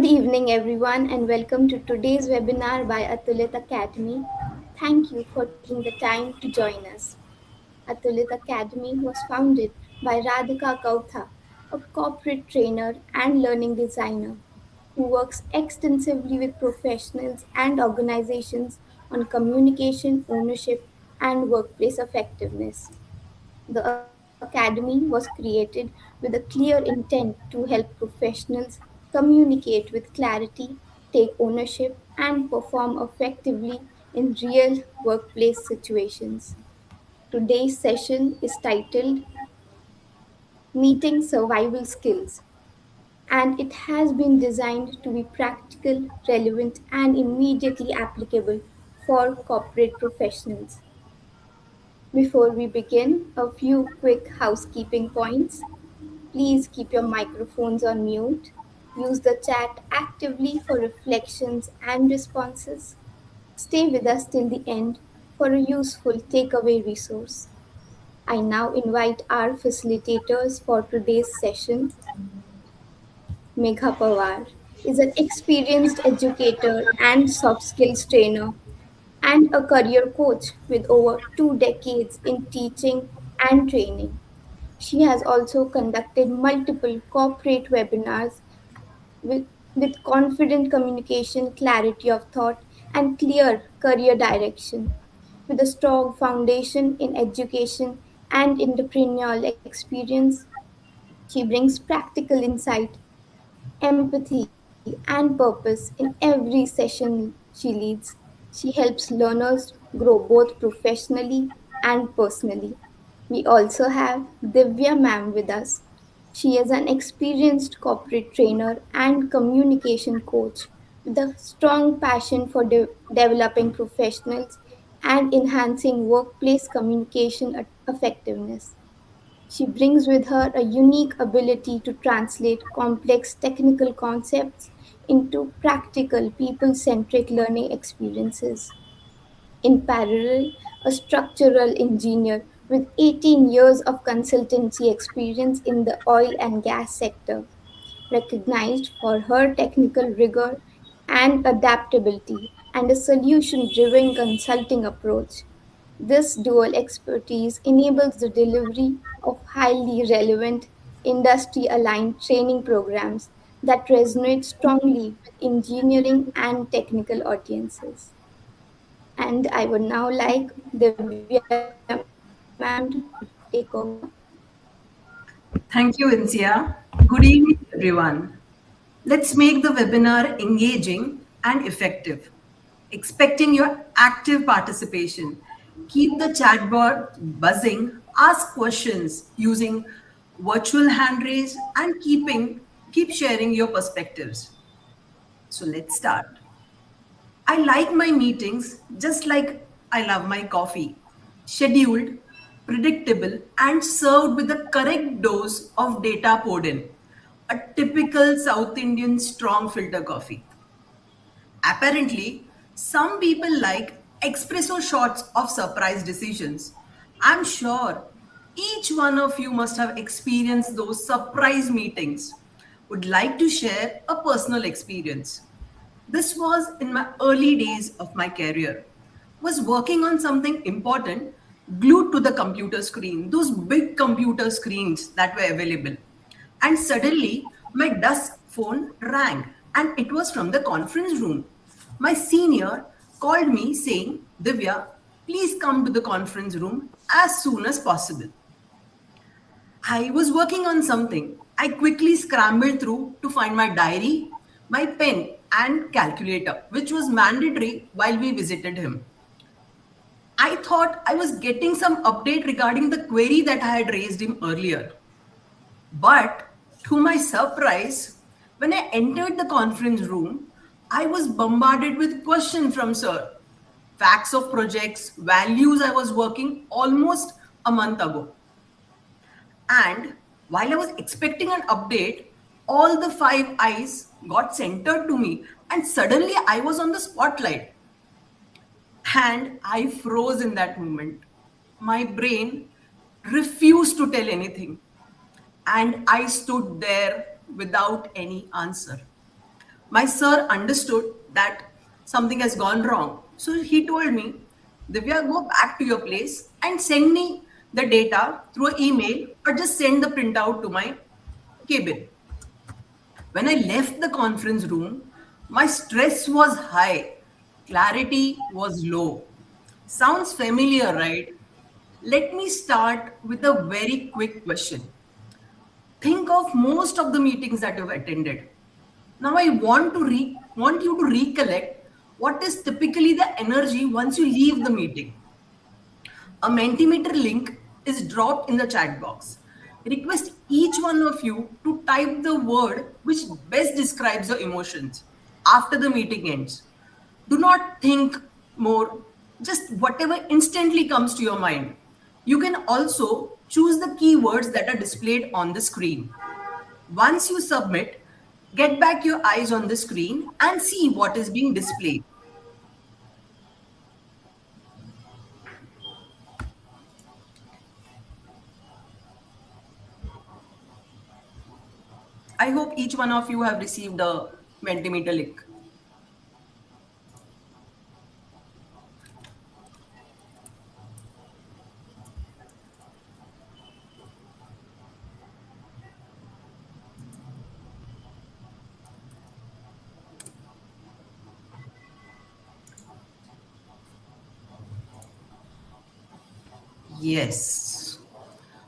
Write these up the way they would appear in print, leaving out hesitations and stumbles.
Good evening, everyone, and welcome to today's webinar by Atulit Academy. Thank you for taking the time to join us. Atulit Academy was founded by Radhika Kautha, a corporate trainer and learning designer who works extensively with professionals and organizations on communication, ownership, and workplace effectiveness. The Academy was created with a clear intent to help professionals communicate with clarity, take ownership, and perform effectively in real workplace situations. Today's session is titled Meeting Survival Skills, and it has been designed to be practical, relevant, and immediately applicable for corporate professionals. Before we begin, a few quick housekeeping points. Please keep your microphones on mute. Use the chat actively for reflections and responses. Stay with us till the end for a useful takeaway resource. I now invite our facilitators for today's session. Megha Pawar is an experienced educator and soft skills trainer and a career coach with over 2 decades in teaching and training. She has also conducted multiple corporate webinars with, with confident communication, clarity of thought, and clear career direction. With a strong foundation in education and entrepreneurial experience, she brings practical insight, empathy, and purpose in every session she leads. She helps learners grow both professionally and personally. We also have Divya ma'am with us. She is an experienced corporate trainer and communication coach with a strong passion for developing professionals and enhancing workplace communication effectiveness. She brings with her a unique ability to translate complex technical concepts into practical, people centric learning experiences. In parallel, a structural engineer with 18 years of consultancy experience in the oil and gas sector, recognized for her technical rigor and adaptability and a solution driven consulting approach. This dual expertise enables the delivery of highly relevant, industry aligned training programs that resonate strongly with engineering and technical audiences. And I would now like Divya ma'am to take over. Thank you, Insia. Good evening, everyone. Let's make the webinar engaging and effective. Expecting your active participation. Keep the chatbot buzzing, ask questions using virtual hand raise and keep sharing your perspectives. So let's start. I like my meetings just like I love my coffee. Scheduled, predictable, and served with the correct dose of data poured in. A typical South Indian strong filter coffee. Apparently, some people like espresso shots of surprise decisions. I'm sure each one of you must have experienced those surprise meetings. Would like to share a personal experience. This was in my early days of my career. Was working on something important glued to the computer screen, those big computer screens that were available. And suddenly my desk phone rang and it was from the conference room. My senior called me saying, Divya, please come to the conference room as soon as possible. I was working on something. I quickly scrambled through to find my diary, my pen, and calculator, which was mandatory while we visited him. I thought I was getting some update regarding the query that I had raised him earlier. But to my surprise, when I entered the conference room, I was bombarded with questions from Sir. Facts of projects, values I was working almost a month ago. And while I was expecting an update, all the five eyes got centered to me, and suddenly I was on the spotlight. And I froze in that moment. My brain refused to tell anything, and I stood there without any answer. My sir understood that something has gone wrong. So he told me, Divya, go back to your place and send me the data through an email or just send the printout to my cabin. When I left the conference room, my stress was high, clarity was low. Sounds familiar, right? Let me start with a very quick question. Think of most of the meetings that you've attended. Now I want you to recollect what is typically the energy once you leave the meeting. A Mentimeter link is dropped in the chat box. Request each one of you to type the word which best describes your emotions after the meeting ends. Do not think more, just whatever instantly comes to your mind. You can also choose the keywords that are displayed on the screen. Once you submit, get back your eyes on the screen and see what is being displayed. I hope each one of you have received a Mentimeter link. Yes.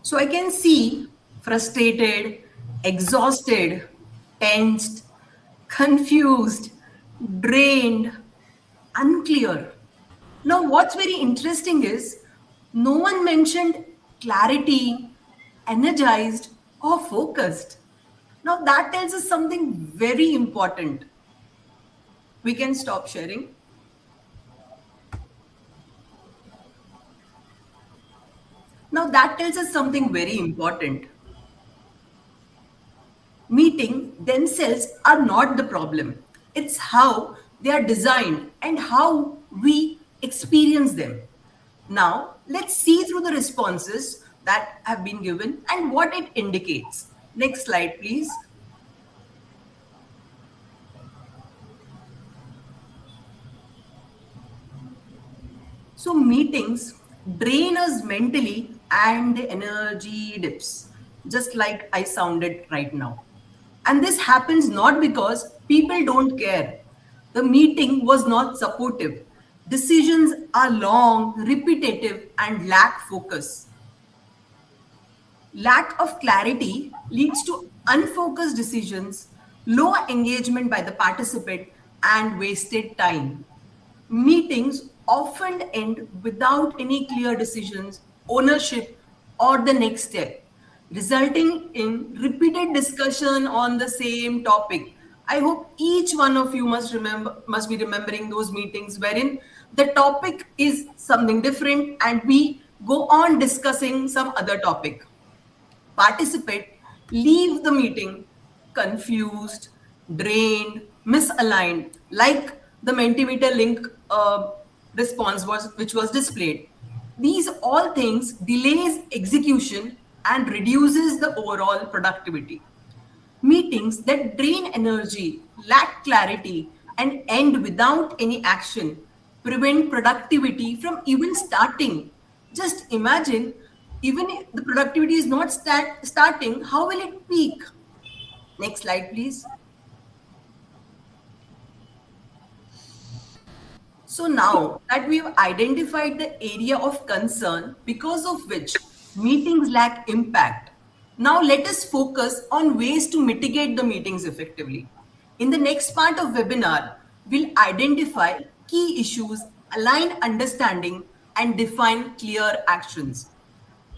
So I can see frustrated, exhausted, tensed, confused, drained, unclear. Now, what's very interesting is no one mentioned clarity, energized, or focused. Now, that tells us something very important. We can stop sharing. Now, that tells us something very important. Meeting themselves are not the problem. It's how they are designed and how we experience them. Now, let's see through the responses that have been given and what it indicates. Next slide, please. So, meetings drain us mentally and the energy dips, just like I sounded right now. And this happens not because people don't care. The meeting was not supportive. Decisions are long, repetitive, and lack focus. Lack of clarity leads to unfocused decisions, low engagement by the participant, and wasted time. Meetings often end without any clear decisions, ownership, or the next step, resulting in repeated discussion on the same topic. I hope each one of you must be remembering those meetings wherein the topic is something different and we go on discussing some other topic. Participate leave the meeting confused, drained, misaligned, like the Mentimeter link response was which was displayed. These all things delays execution and reduces the overall productivity. Meetings that drain energy, lack clarity, and end without any action prevent productivity from even starting. Just imagine, even if the productivity is not starting, how will it peak? Next slide, please. So now that we've identified the area of concern because of which meetings lack impact, now let us focus on ways to mitigate the meetings effectively. In the next part of webinar, we'll identify key issues, align understanding, and define clear actions.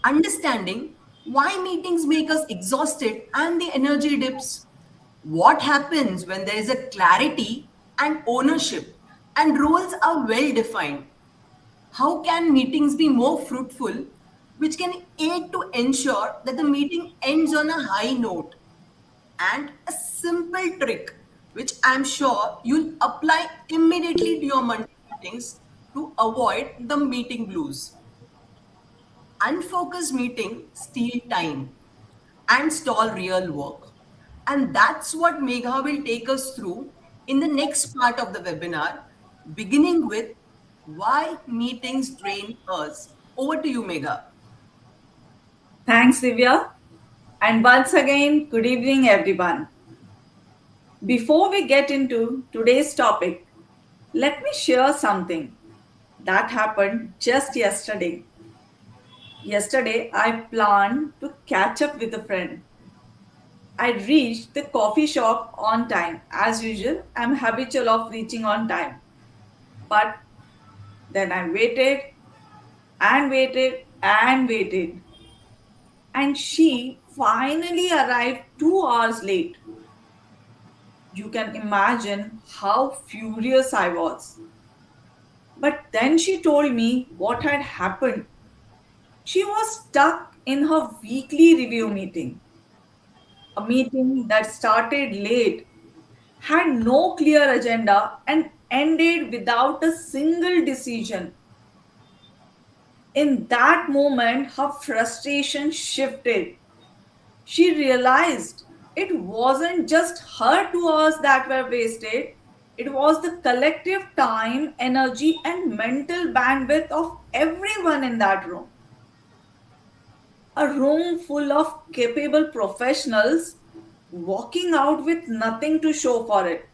Understanding why meetings make us exhausted and the energy dips. What happens when there is a clarity and ownership and roles are well defined? How can meetings be more fruitful, which can aid to ensure that the meeting ends on a high note? And a simple trick, which I'm sure you'll apply immediately to your Monday meetings to avoid the meeting blues. Unfocused meeting steal time and stall real work. And that's what Megha will take us through in the next part of the webinar, beginning with why meetings drain us. Over to you, Megha. Thanks, Divya. And once again, good evening, everyone. Before we get into today's topic, let me share something that happened just yesterday. Yesterday, I planned to catch up with a friend. I reached the coffee shop on time. As usual, I'm habitual of reaching on time. But then I waited and waited and waited. And she finally arrived 2 hours late. You can imagine how furious I was. But then she told me what had happened. She was stuck in her weekly review meeting, a meeting that started late, had no clear agenda, and ended without a single decision. In that moment, her frustration shifted. She realized it wasn't just her 2 hours that were wasted, it was the collective time, energy, and mental bandwidth of everyone in that room. A room full of capable professionals walking out with nothing to show for it.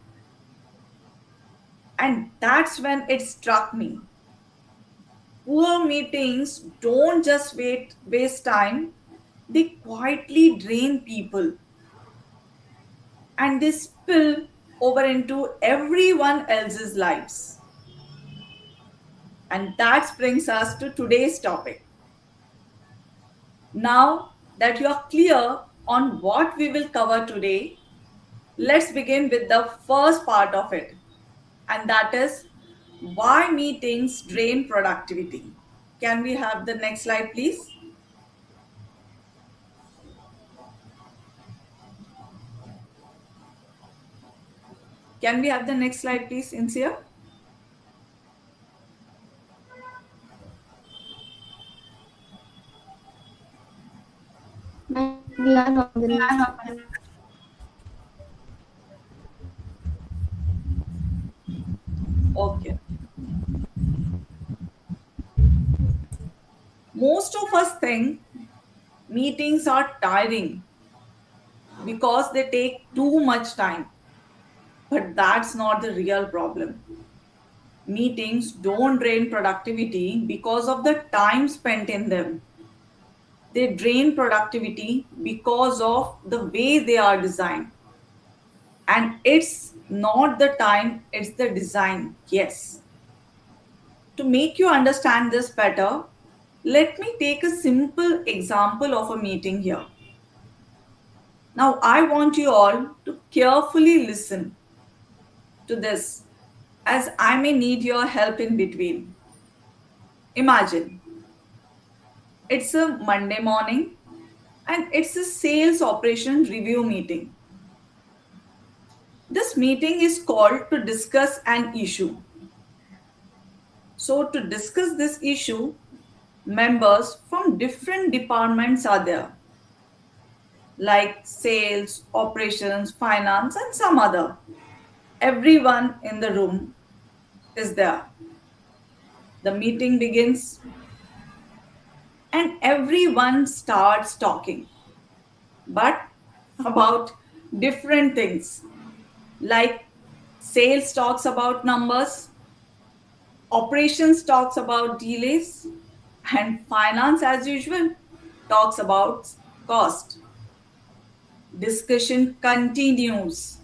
And that's when it struck me. Poor meetings don't just waste time, they quietly drain people and they spill over into everyone else's lives. And that brings us to today's topic. Now that you are clear on what we will cover today, let's begin with the first part of it, and that is why meetings drain productivity. Can we have the next slide, please? Can we have the next slide, please, Insia? We are on the next. Okay. Most of us think meetings are tiring because they take too much time. But that's not the real problem. Meetings don't drain productivity because of the time spent in them. They drain productivity because of the way they are designed. And it's not the time, it's the design. Yes. To make you understand this better, let me take a simple example of a meeting here. Now, I want you all to carefully listen to this as I may need your help in between. Imagine it's a Monday morning and it's a sales operation review meeting. This meeting is called to discuss an issue. So, to discuss this issue, members from different departments are there, like sales, operations, finance, and some other. Everyone in the room is there. The meeting begins and everyone starts talking, but about different things, like sales talks about numbers, operations talks about delays, and finance, as usual, talks about cost. Discussion continues,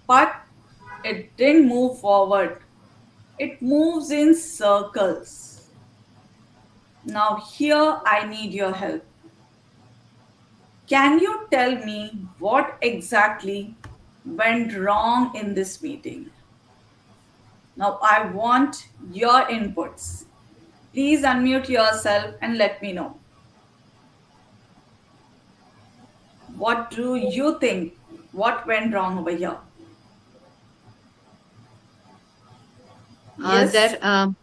but it didn't move forward. It moves in circles. Now, here I need your help. Can you tell me what exactly went wrong in this meeting? Now, I want your inputs. Please unmute yourself and let me know. What do you think? What went wrong over here? Uh, Yes. there, um,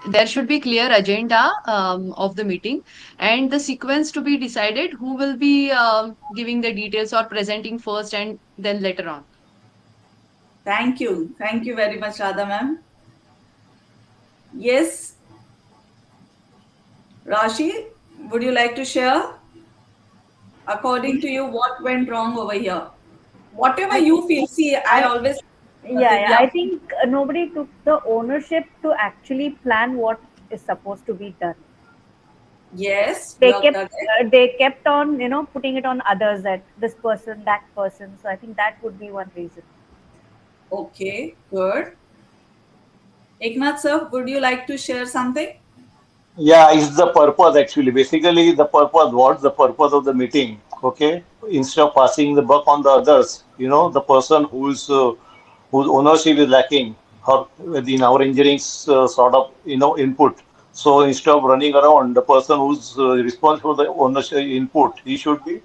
there should be clear agenda of the meeting and the sequence to be decided. Who will be giving the details or presenting first and then later on? Thank you. Thank you very much, Radha ma'am. Yes, Rashi, would you like to share, according to you, what went wrong over here? Whatever I you feel. See, I I always, yeah, Divya. I think nobody took the ownership to actually plan what is supposed to be done. Yes, you They are kept correct. they kept on putting it on others, that this person, that person. So I think that would be one reason. Okay, good. Eknath sir, would you like to share something? Yeah, it's the purpose actually. Basically, the purpose, what's the purpose of the meeting? Okay, instead of passing the buck on the others, the person whose ownership is lacking, or in our engineering sort of input. So instead of running around, the person who's responsible for the ownership input, he should be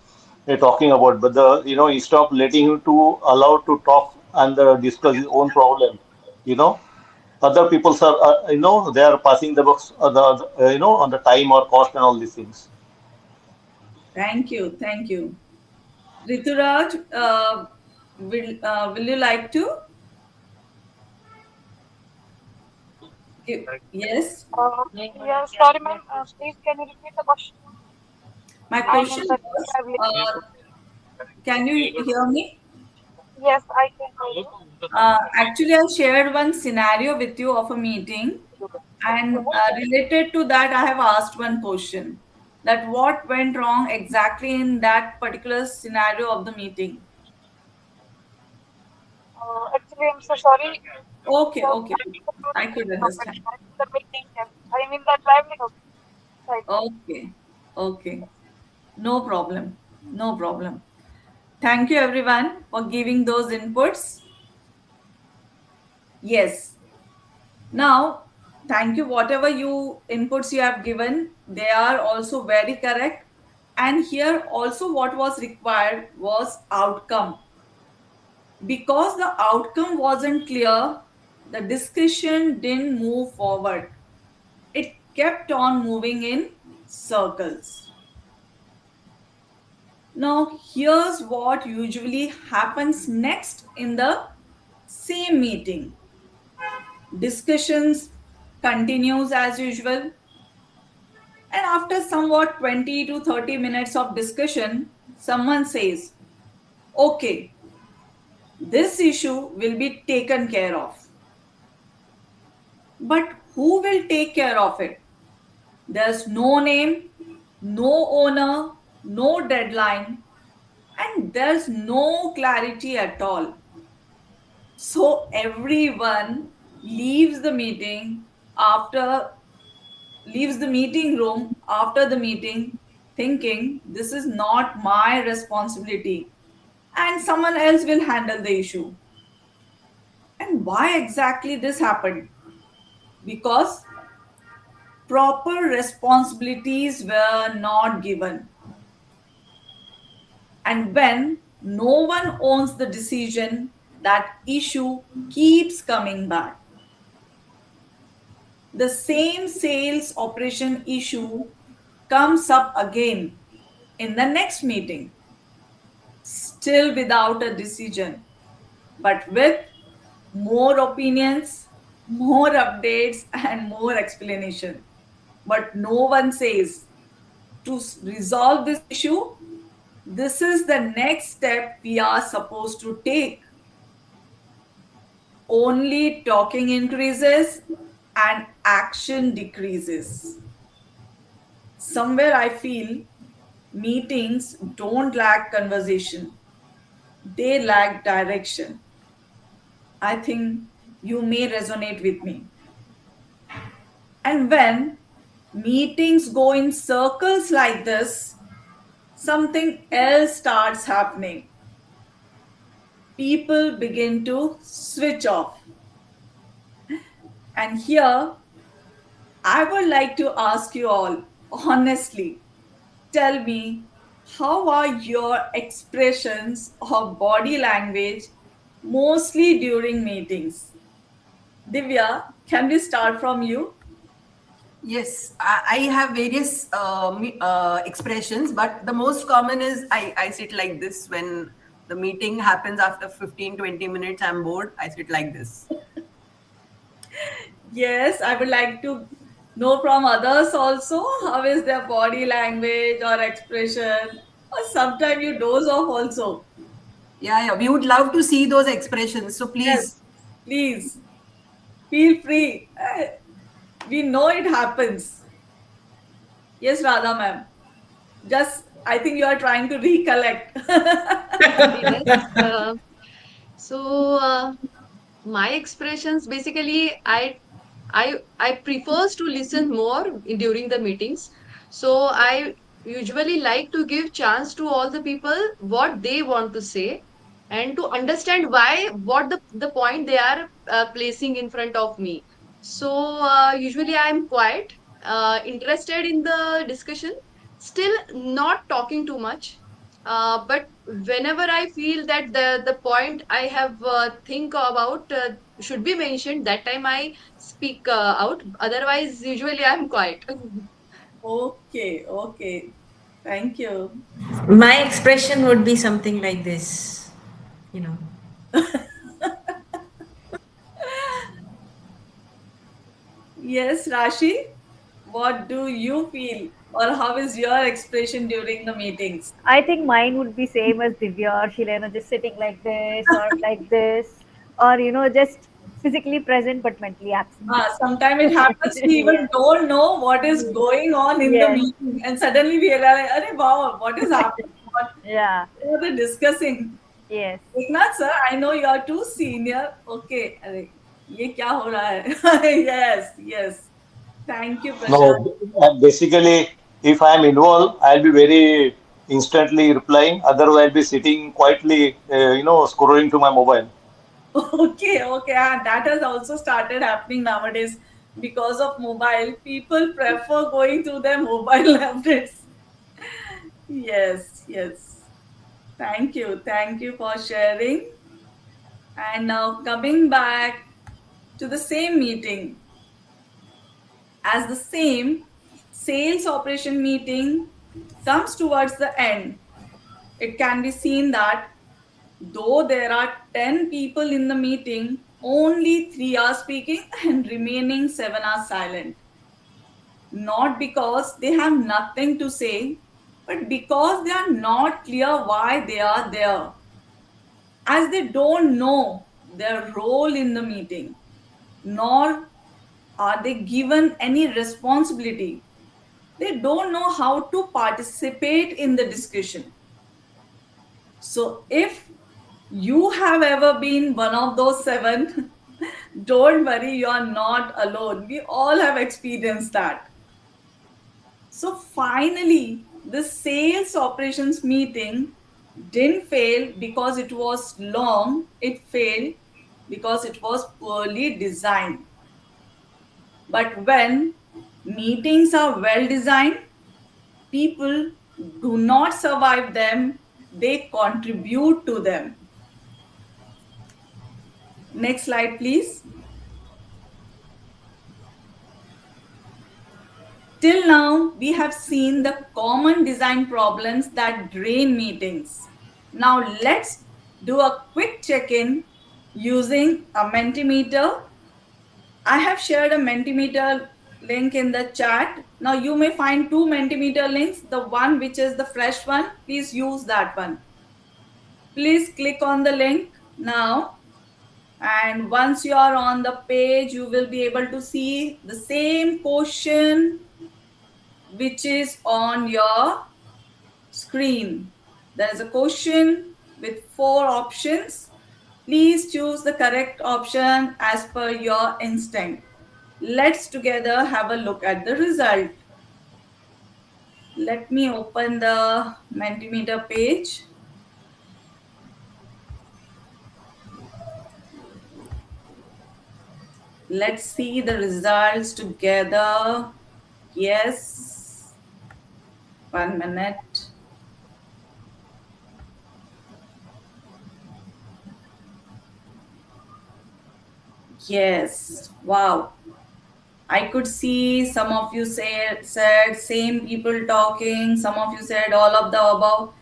talking about. But instead of letting him to allow to talk and discuss his own problem, you know other people are they are passing the books on the time or cost and all these things. Thank you. Thank you. Rituraj, will you like to? Yes. Yeah, sorry, ma'am. Please, can you repeat the question? My I'm question in the was, traveling. can you hear me? Yes, I can hear you. Actually, I shared one scenario with you of a meeting, and related to that, I have asked one question: that what went wrong exactly in that particular scenario of the meeting? Actually, I'm so sorry. Okay, So, okay, I could understand. I'm in the meeting. Yes. I'm in the traveling right now. Okay, okay, no problem, no problem. Thank you, everyone, for giving those inputs. Yes. Now, thank you. Whatever you inputs you have given, they are also very correct. And here also what was required was outcome. Because the outcome wasn't clear, the discussion didn't move forward. It kept on moving in circles. Now, here's what usually happens next in the same meeting. Discussions continues as usual. And after somewhat 20 to 30 minutes of discussion, someone says, okay, this issue will be taken care of. But who will take care of it? There's no name, no owner, no deadline, and there's no clarity at all. So everyone leaves the meeting after leaves the meeting room after the meeting thinking this is not my responsibility and someone else will handle the issue. And why exactly this happened? Because proper responsibilities were not given. And when no one owns the decision, that issue keeps coming back. The same sales operation issue comes up again in the next meeting, still without a decision, but with more opinions, more updates, and more explanation. But no one says to resolve this issue, this is the next step we are supposed to take. Only talking increases and action decreases. Somewhere I feel meetings don't lack conversation, they lack direction. I think you may resonate with me. And when meetings go in circles like this, something else starts happening. People begin to switch off. And here, I would like to ask you all honestly, tell me, how are your expressions of body language mostly during meetings? Divya, can we start from you? Yes, I have various expressions, but the most common is I sit like this when The meeting happens after 15-20 minutes. I'm bored. I sit like this. Yes, I would like to know from others also how is their body language or expression, or sometimes you doze off also. Yeah. We would love to see those expressions. So Yes, please. please feel free. We know it happens. Yes, Radha ma'am. Just, I think you are trying to recollect. Yes. Uh, so my expressions basically, I prefers to listen more during the meetings. So I usually like to give chance to all the people what they want to say and to understand why what the point they are placing in front of me. So usually I am quite interested in the discussion, still not talking too much. But whenever I feel that the point I have think about should be mentioned, that time I speak out. Otherwise, usually I'm quiet. Okay, okay. Thank you. My expression would be something like this, you know. Yes, Rashi, what do you feel, or how is your expression during the meetings? I think mine would be same as Divya or Sheila, just sitting like this or like this, or just physically present but mentally absent. Sometimes it happens we even Yes, don't know what is going on in the yes, meeting, and suddenly we are like, "Arey wow, what is happening? yeah, What are they discussing?" yes. Eknath sir, I know you are too senior. Okay, अरे ये क्या हो रहा है? Yes, yes. Thank you, Prashant. No, basically, if I am involved, I'll be very instantly replying. Otherwise, I'll be sitting quietly, scrolling to my mobile. Okay, okay. That has also started happening nowadays because of mobile. People prefer going through their mobile nowadays. Yes, yes. Thank you. Thank you for sharing. And now coming back to the same meeting, as the same sales operation meeting comes towards the end, it can be seen that though there are 10 people in the meeting, only 3 are speaking and remaining 7 are silent. Not because they have nothing to say, but because they are not clear why they are there, as they don't know their role in the meeting, nor are they given any responsibility. They don't know how to participate in the discussion. So, if you have ever been one of those 7, don't worry, you are not alone. We all have experienced that. So, finally, the sales operations meeting didn't fail because it was long, it failed because it was poorly designed. But when meetings are well designed, people do not survive them, they contribute to them. Next slide, please. Till now, we have seen the common design problems that drain meetings. Now, let's do a quick check in using a Mentimeter. I have shared a Mentimeter link in the chat. Now, you may find 2 Mentimeter links. The one which is the fresh one, please use that one. Please click on the link now. And once you are on the page, you will be able to see the same question which is on your screen. There is a question with 4 options. Please choose the correct option as per your instinct. Let's together have a look at the result. Let me open the Mentimeter page. Let's see the results together. Yes. 1 minute. Yes. Wow. I could see some of you said same people talking. Some of you said all of the above.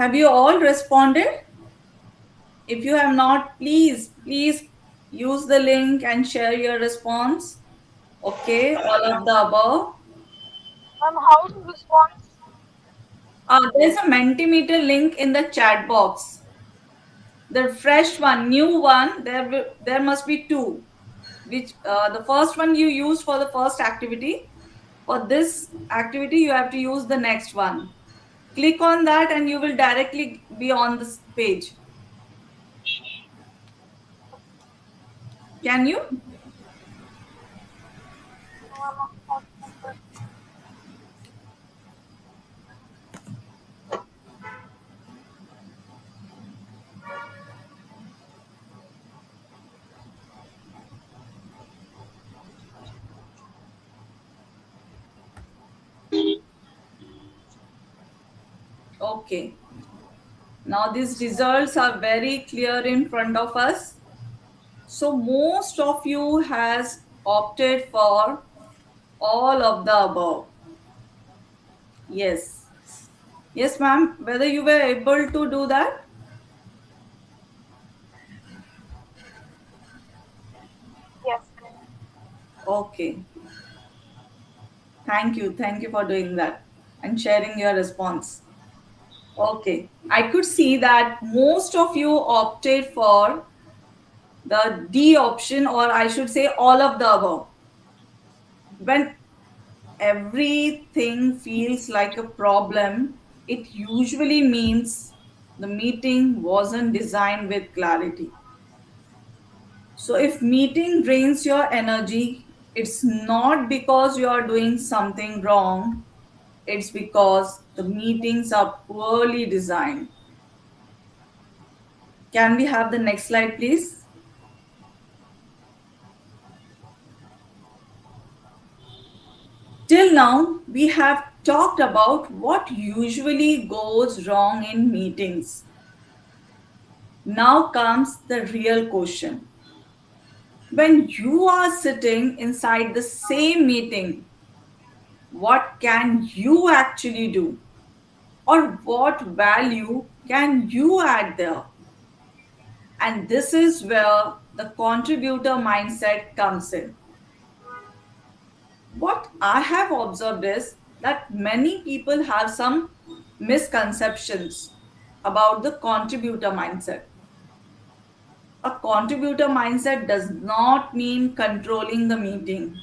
Have you all responded? If you have not, please use the link and share your response. Okay, all of the above. How to respond? There's a Mentimeter link in the chat box. The fresh one, new one, there must be two. Which the first one you used for the first activity. For this activity, you have to use the next one. Click on that and you will directly be on this page. Can you? Okay. Now these results are very clear in front of us. So most of you has opted for all of the above. Yes. Yes, ma'am. Whether you were able to do that? Yes. Okay. Thank you. Thank you for doing that and sharing your response. Okay. I could see that most of you opted for the D option, or I should say all of the above. When everything feels like a problem, it usually means the meeting wasn't designed with clarity. So if meeting drains your energy, it's not because you are doing something wrong, it's because the meetings are poorly designed. Can we have the next slide, please? Till now, we have talked about what usually goes wrong in meetings. Now comes the real question. When you are sitting inside the same meeting, what can you actually do? Or what value can you add there? And this is where the contributor mindset comes in. What I have observed is that many people have some misconceptions about the contributor mindset. A contributor mindset does not mean controlling the meeting,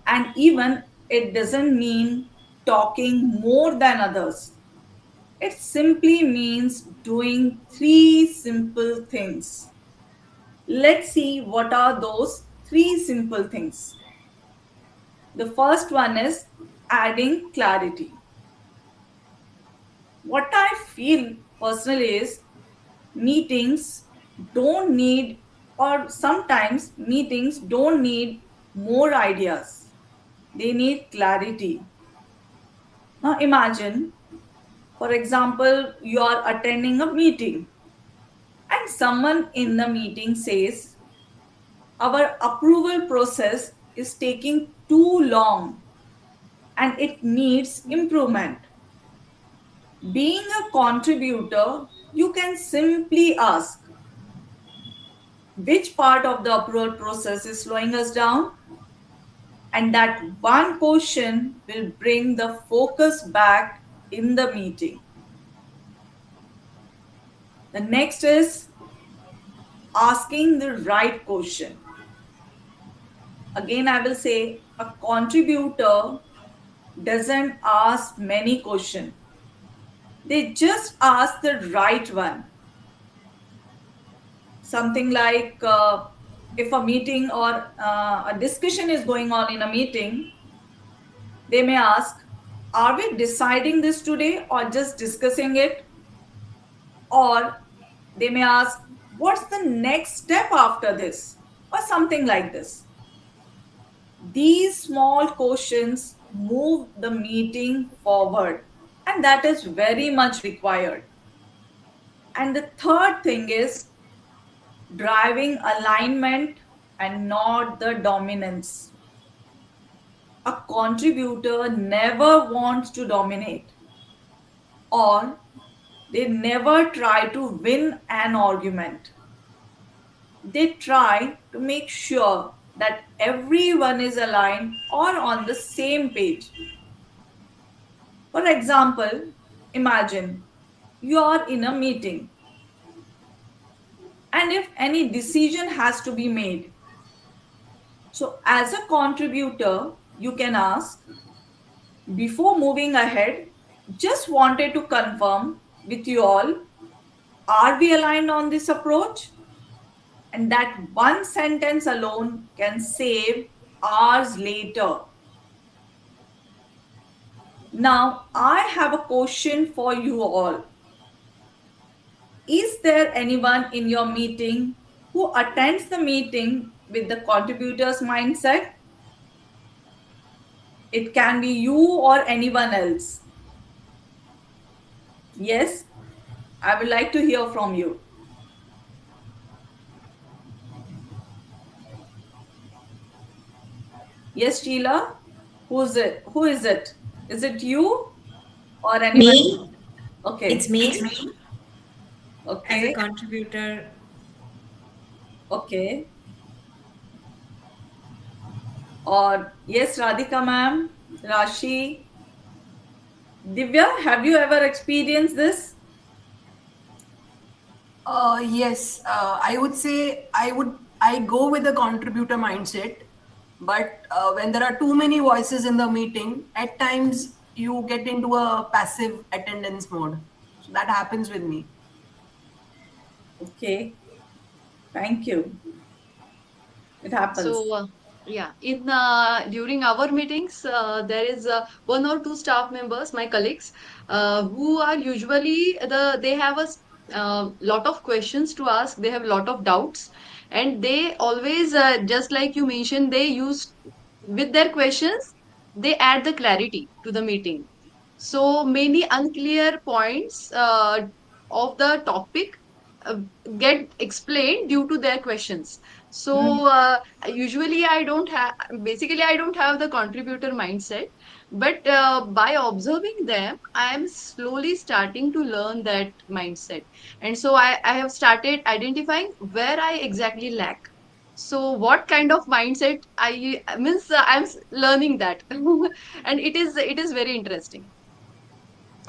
and even it doesn't mean talking more than others. It simply means doing three simple things. Let's see what are those three simple things. The first one is adding clarity. What I feel personally is meetings don't need, or sometimes meetings don't need more ideas, they need clarity. Now imagine, for example, you are attending a meeting and someone in the meeting says, our approval process is taking too long and it needs improvement. Being a contributor, you can simply ask, which part of the approval process is slowing us down? And that one question will bring the focus back in the meeting. The next is asking the right question. Again, I will say a contributor doesn't ask many questions. They just ask the right one. Something like if a meeting or a discussion is going on in a meeting, they may ask, are we deciding this today or just discussing it? Or they may ask, what's the next step after this? Or something like this. These small questions move the meeting forward, and that is very much required. And the third thing is driving alignment and not the dominance. A contributor never wants to dominate or they never try to win an argument. They try to make sure that everyone is aligned or on the same page. For example, imagine you are in a meeting, and if any decision has to be made, so as a contributor, you can ask, before moving ahead, just wanted to confirm with you all, are we aligned on this approach? And that one sentence alone can save hours later. Now, I have a question for you all. Is there anyone in your meeting who attends the meeting with the contributor's mindset? It can be you or anyone else. Yes, I would like to hear from you. Yes, Sheila, who is it? Who is it? Is it you or anyone? Me? Okay. It's me. Okay. As a contributor. Okay. Or yes, Radhika ma'am, Rashi, Divya, have you ever experienced this? Yes, I would say I go with the contributor mindset, but when there are too many voices in the meeting, at times you get into a passive attendance mode. So that happens with me. Okay, thank you. It happens. So, yeah, in during our meetings, there is one or two staff members, my colleagues, who are usually they have a lot of questions to ask. They have a lot of doubts, and they always, just like you mentioned, they use with their questions, they add the clarity to the meeting. So many unclear points of the topic uh, get explained due to their questions. So usually I don't have the contributor mindset, but by observing them, I am slowly starting to learn that mindset. And so I have started identifying where I exactly lack. So what kind of mindset I means learning that, and it is very interesting.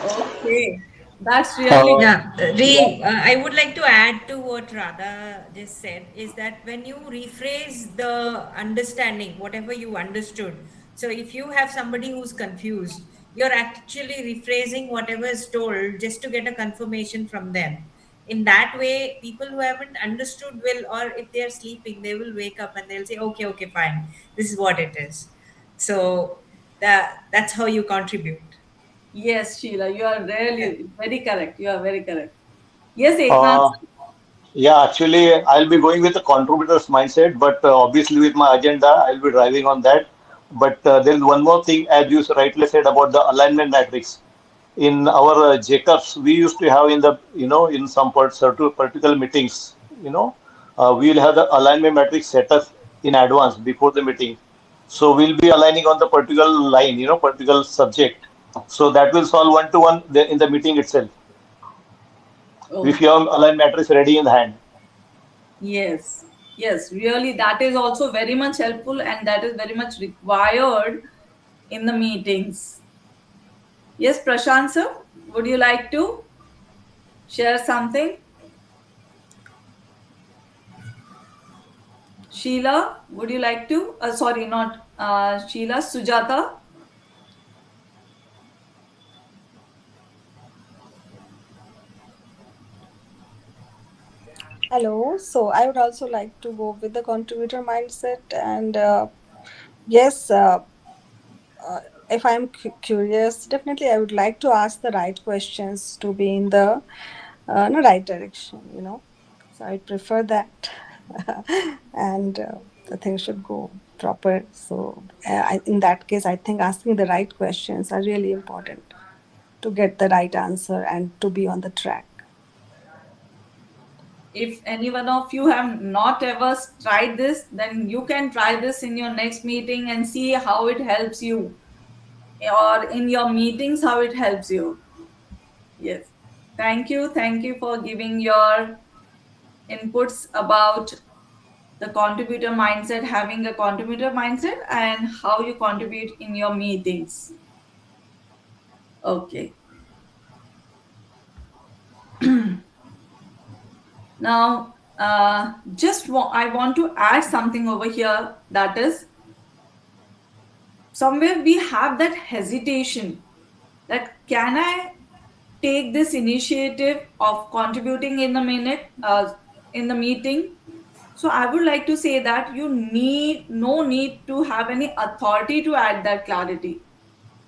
Okay, that's really Yeah, Yeah. I would like to add to what Radha just said is that when you rephrase the understanding, whatever you understood, so if you have somebody who's confused, you're actually rephrasing whatever is told just to get a confirmation from them. In that way, people who haven't understood will, or if they're sleeping, they will wake up and they'll say, okay, okay, fine, this is what it is. So that's how you contribute. yes, Sheila, you are really very correct. You are very correct. Yes, Uh, Eknath. yeah, actually, I'll be going with the contributor's mindset, but obviously with my agenda, I'll be driving on that. But there is one more thing, as you rightly said about the alignment matrix. In our Jacobs, we used to have in the, in some certain particular meetings, we'll have the alignment matrix set up in advance before the meeting. So we'll be aligning on the particular line, particular subject. So that will solve one to one in the meeting itself. Oh, If you have alignment matrix ready in hand. yes. Yes, really, that is also very much helpful and that is very much required in the meetings. Yes, Prashant sir, would you like to share something? Sheila, would you like to? Sorry, not Sheila, Sujata. Hello. So I would also like to go with the contributor mindset. And yes, if I'm curious, definitely I would like to ask the right questions to be in the no, right direction. So I prefer that. And the thing should go proper. So in that case, I think asking the right questions are really important to get the right answer and to be on the track. If any one of you have not ever tried this, then you can try this in your next meeting and see how it helps you, or in your meetings how it helps you. Yes. Thank you for giving your inputs about the contributor mindset, having a contributor mindset, and how you contribute in your meetings. Okay. Now, I want to add something over here, that is, somewhere we have that hesitation that can I take this initiative of contributing in the in the meeting. So I would like to say that you need no need to have any authority to add that clarity,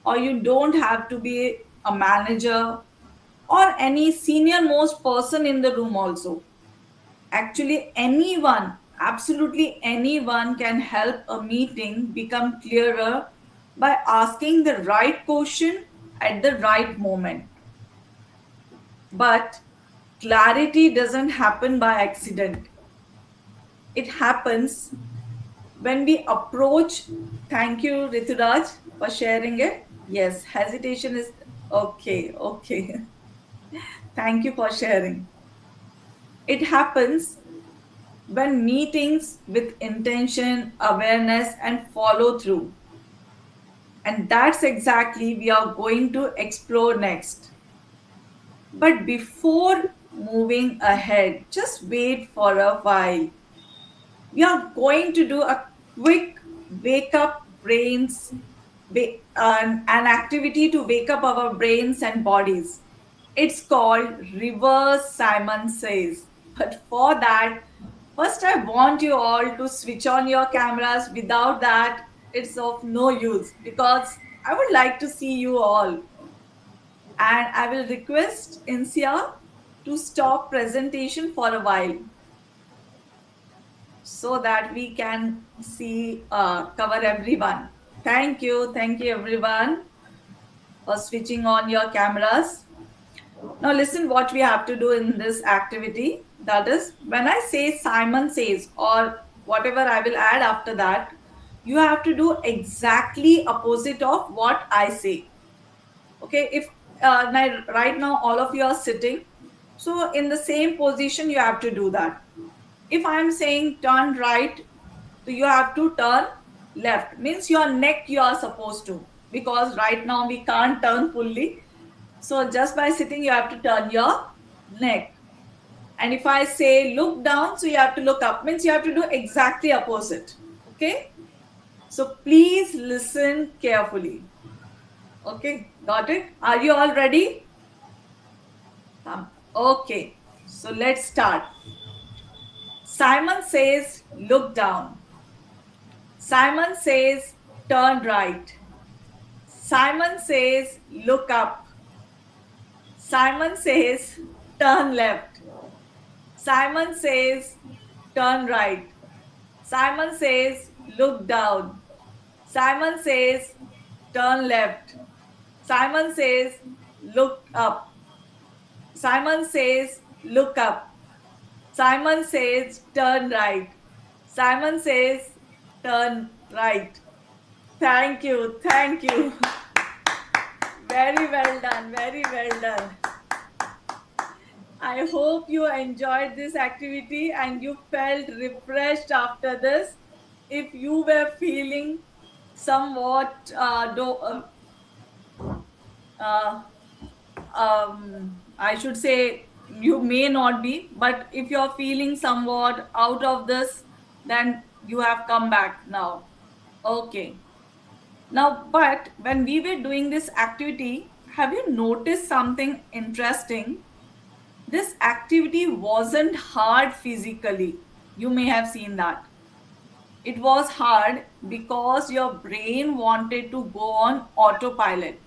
or you don't have to be a manager or any senior most person in the room also. Actually, anyone, absolutely anyone can help a meeting become clearer by asking the right question at the right moment. But clarity doesn't happen by accident. It happens when we approach. Thank you, Rituraj, for sharing it. Yes, hesitation is okay. Okay. Thank you for sharing. It happens when meetings with intention, awareness, and follow through. And that's exactly we are going to explore next. But before moving ahead, just wait for a while. We are going to do a quick wake up brains, an activity to wake up our brains and bodies. It's called Reverse Simon Says. But for that, first I want you all to switch on your cameras. Without that, it's of no use because I would like to see you all. And I will request Insia to stop presentation for a while so that we can see, cover everyone. Thank you everyone for switching on your cameras. Now listen what we have to do in this activity. That is, when I say Simon says or whatever I will add after that, you have to do exactly opposite of what I say. Okay, if right now all of you are sitting, so in the same position you have to do that. If I am saying turn right, so you have to turn left. Means your neck you are supposed to, because right now we can't turn fully. So just by sitting, you have to turn your neck. And if I say look down, so you have to look up. Means you have to do exactly opposite. Okay. So please listen carefully. Okay. Got it? Are you all ready? Okay. So let's start. Simon says look down. Simon says turn right. Simon says look up. Simon says turn left. Simon says turn right. Simon says look down. Simon says turn left. Simon says look up. Simon says look up. Simon says turn right. Simon says turn right. Thank you. Thank you. Very well done. Very well done. I hope you enjoyed this activity and you felt refreshed after this. If you were feeling somewhat, I should say, you may not be, but if you're feeling somewhat out of this, then you have come back now. Okay. Now, but when we were doing this activity, have you noticed something interesting? This activity wasn't hard physically. You may have seen that. It was hard because your brain wanted to go on autopilot.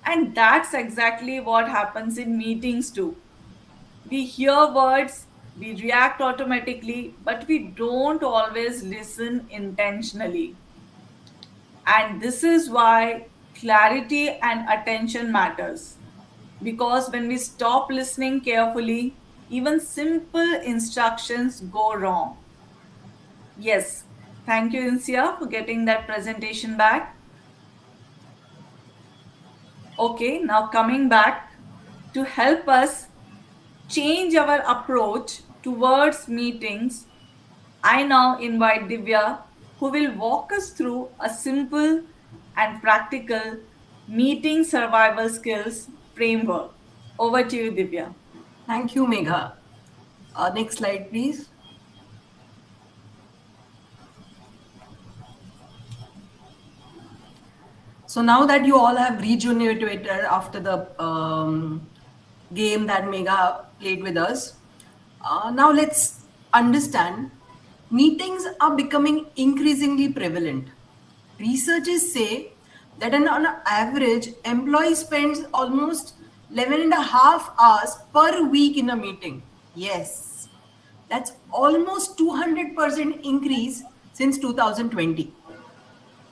And that's exactly what happens in meetings too. We hear words, we react automatically, but we don't always listen intentionally. And this is why clarity and attention matters. Because when we stop listening carefully, even simple instructions go wrong. Yes, thank you, Insia, for getting that presentation back. Okay, now coming back. to help us change our approach towards meetings, I now invite Divya, who will walk us through a simple and practical meeting survival skills framework. Over to you, Divya. Thank you, Megha. Next slide, please. So now that you all have rejuvenated after the game that Megha played with us, now let's understand meetings are becoming increasingly prevalent. Researchers say that on average, employee spends almost 11.5 hours per week in a meeting. Yes, that's almost 200% increase since 2020.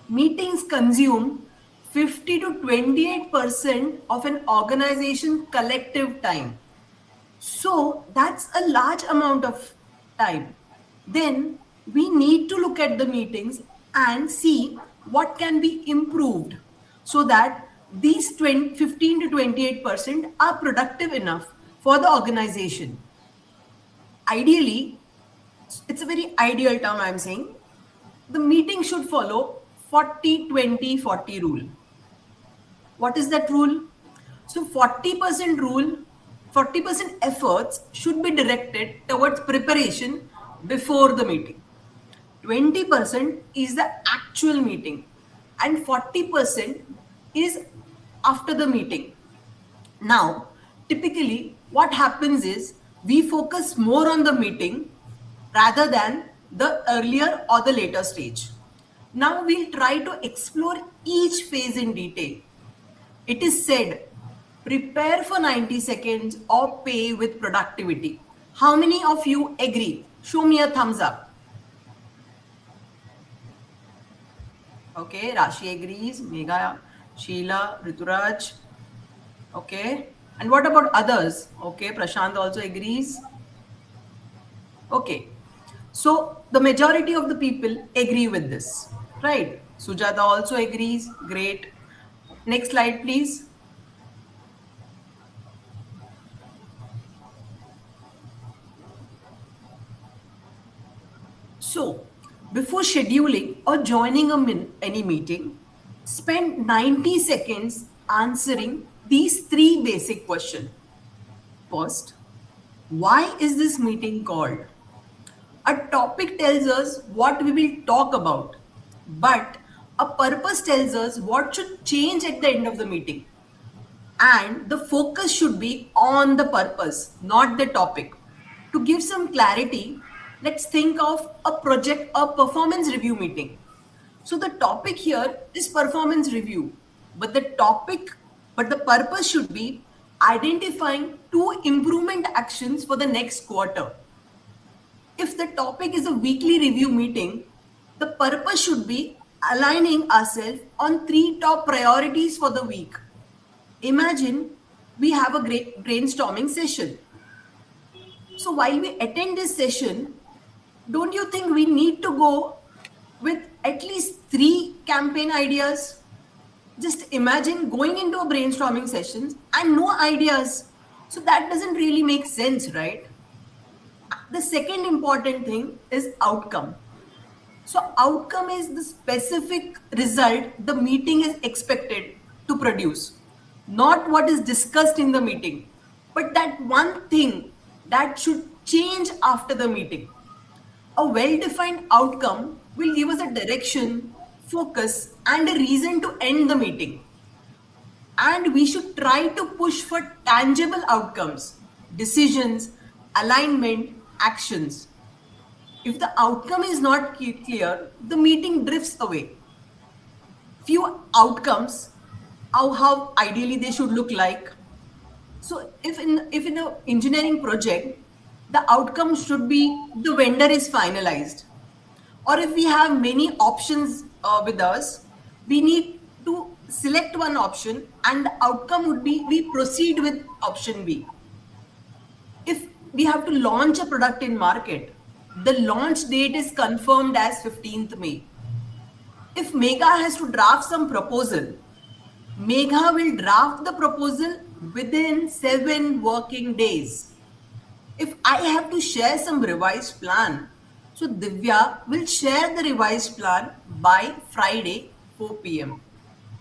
Meetings consume 50 to 28% of an organization's collective time. So that's a large amount of time. Then we need to look at the meetings and see what can be improved so that these 15 to 28% are productive enough for the organization. Ideally, it's a very ideal term I'm saying, the meeting should follow 40-20-40 rule. What is that rule? So 40% rule, 40% efforts should be directed towards preparation before the meeting. 20% is the actual meeting and 40% is after the meeting. Now, typically what happens is we focus more on the meeting rather than the earlier or the later stage. Now we'll try to explore each phase in detail. It is said, prepare for 90 seconds or pay with productivity. How many of you agree? Show me a thumbs up. Okay, Rashi agrees, Megha, Sheila, Rituraj. Okay, and what about others? Okay, Prashant also agrees. Okay, so the majority of the people agree with this, right? Sujata also agrees. Great. Next slide, please. So, before scheduling or joining any meeting, spend 90 seconds answering these three basic questions. First, why is this meeting called? A topic tells us what we will talk about, but a purpose tells us what should change at the end of the meeting. And the focus should be on the purpose, not the topic. To give some clarity, let's think of a project or performance review meeting. So the topic here is performance review, but the purpose should be identifying 2 improvement actions for the next quarter. If the topic is a weekly review meeting, the purpose should be aligning ourselves on 3 top priorities for the week. Imagine we have a great brainstorming session. So while we attend this session, don't you think we need to go with at least 3 campaign ideas? Just imagine going into a brainstorming session and no ideas. So that doesn't really make sense, right? The second important thing is outcome. So outcome is the specific result the meeting is expected to produce. Not what is discussed in the meeting, but that one thing that should change after the meeting. A well-defined outcome will give us a direction, focus, and a reason to end the meeting. And we should try to push for tangible outcomes, decisions, alignment, actions. If the outcome is not clear, the meeting drifts away. Few outcomes, how ideally they should look like. So if in an engineering project, the outcome should be the vendor is finalized. Or if we have many options with us, we need to select one option and the outcome would be we proceed with option B. If we have to launch a product in market, the launch date is confirmed as 15th May. If Megha has to draft some proposal, Megha will draft the proposal within 7 working days. If I have to share some revised plan, so Divya will share the revised plan by Friday 4 p.m.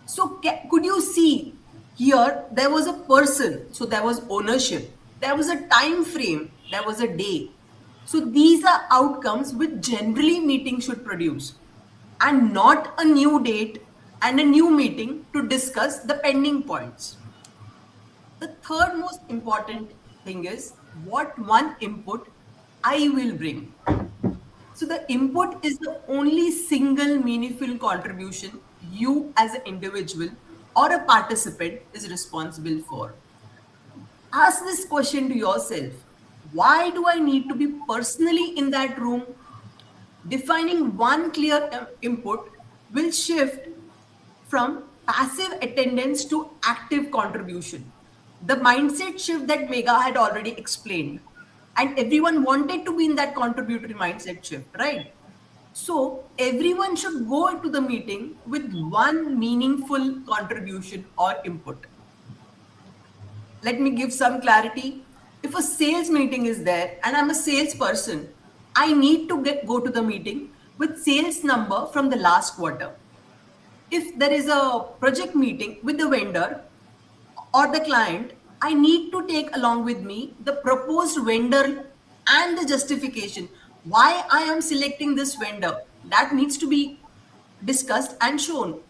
So could you see here there was a person, so there was ownership, there was a time frame, there was a day. So these are outcomes which generally meetings should produce, and not a new date and a new meeting to discuss the pending points. The third most important thing is what one input I will bring. So the input is the only single meaningful contribution you as an individual or a participant is responsible for. Ask this question to yourself. Why do I need to be personally in that room? Defining one clear input will shift from passive attendance to active contribution. The mindset shift that Megha had already explained. And everyone wanted to be in that contributory mindset shift, right? So everyone should go into the meeting with one meaningful contribution or input. Let me give some clarity. If a sales meeting is there and I'm a salesperson, I need to go to the meeting with sales number from the last quarter. If there is a project meeting with the vendor or the client, I need to take along with me the proposed vendor and the justification why I am selecting this vendor. That needs to be discussed and shown.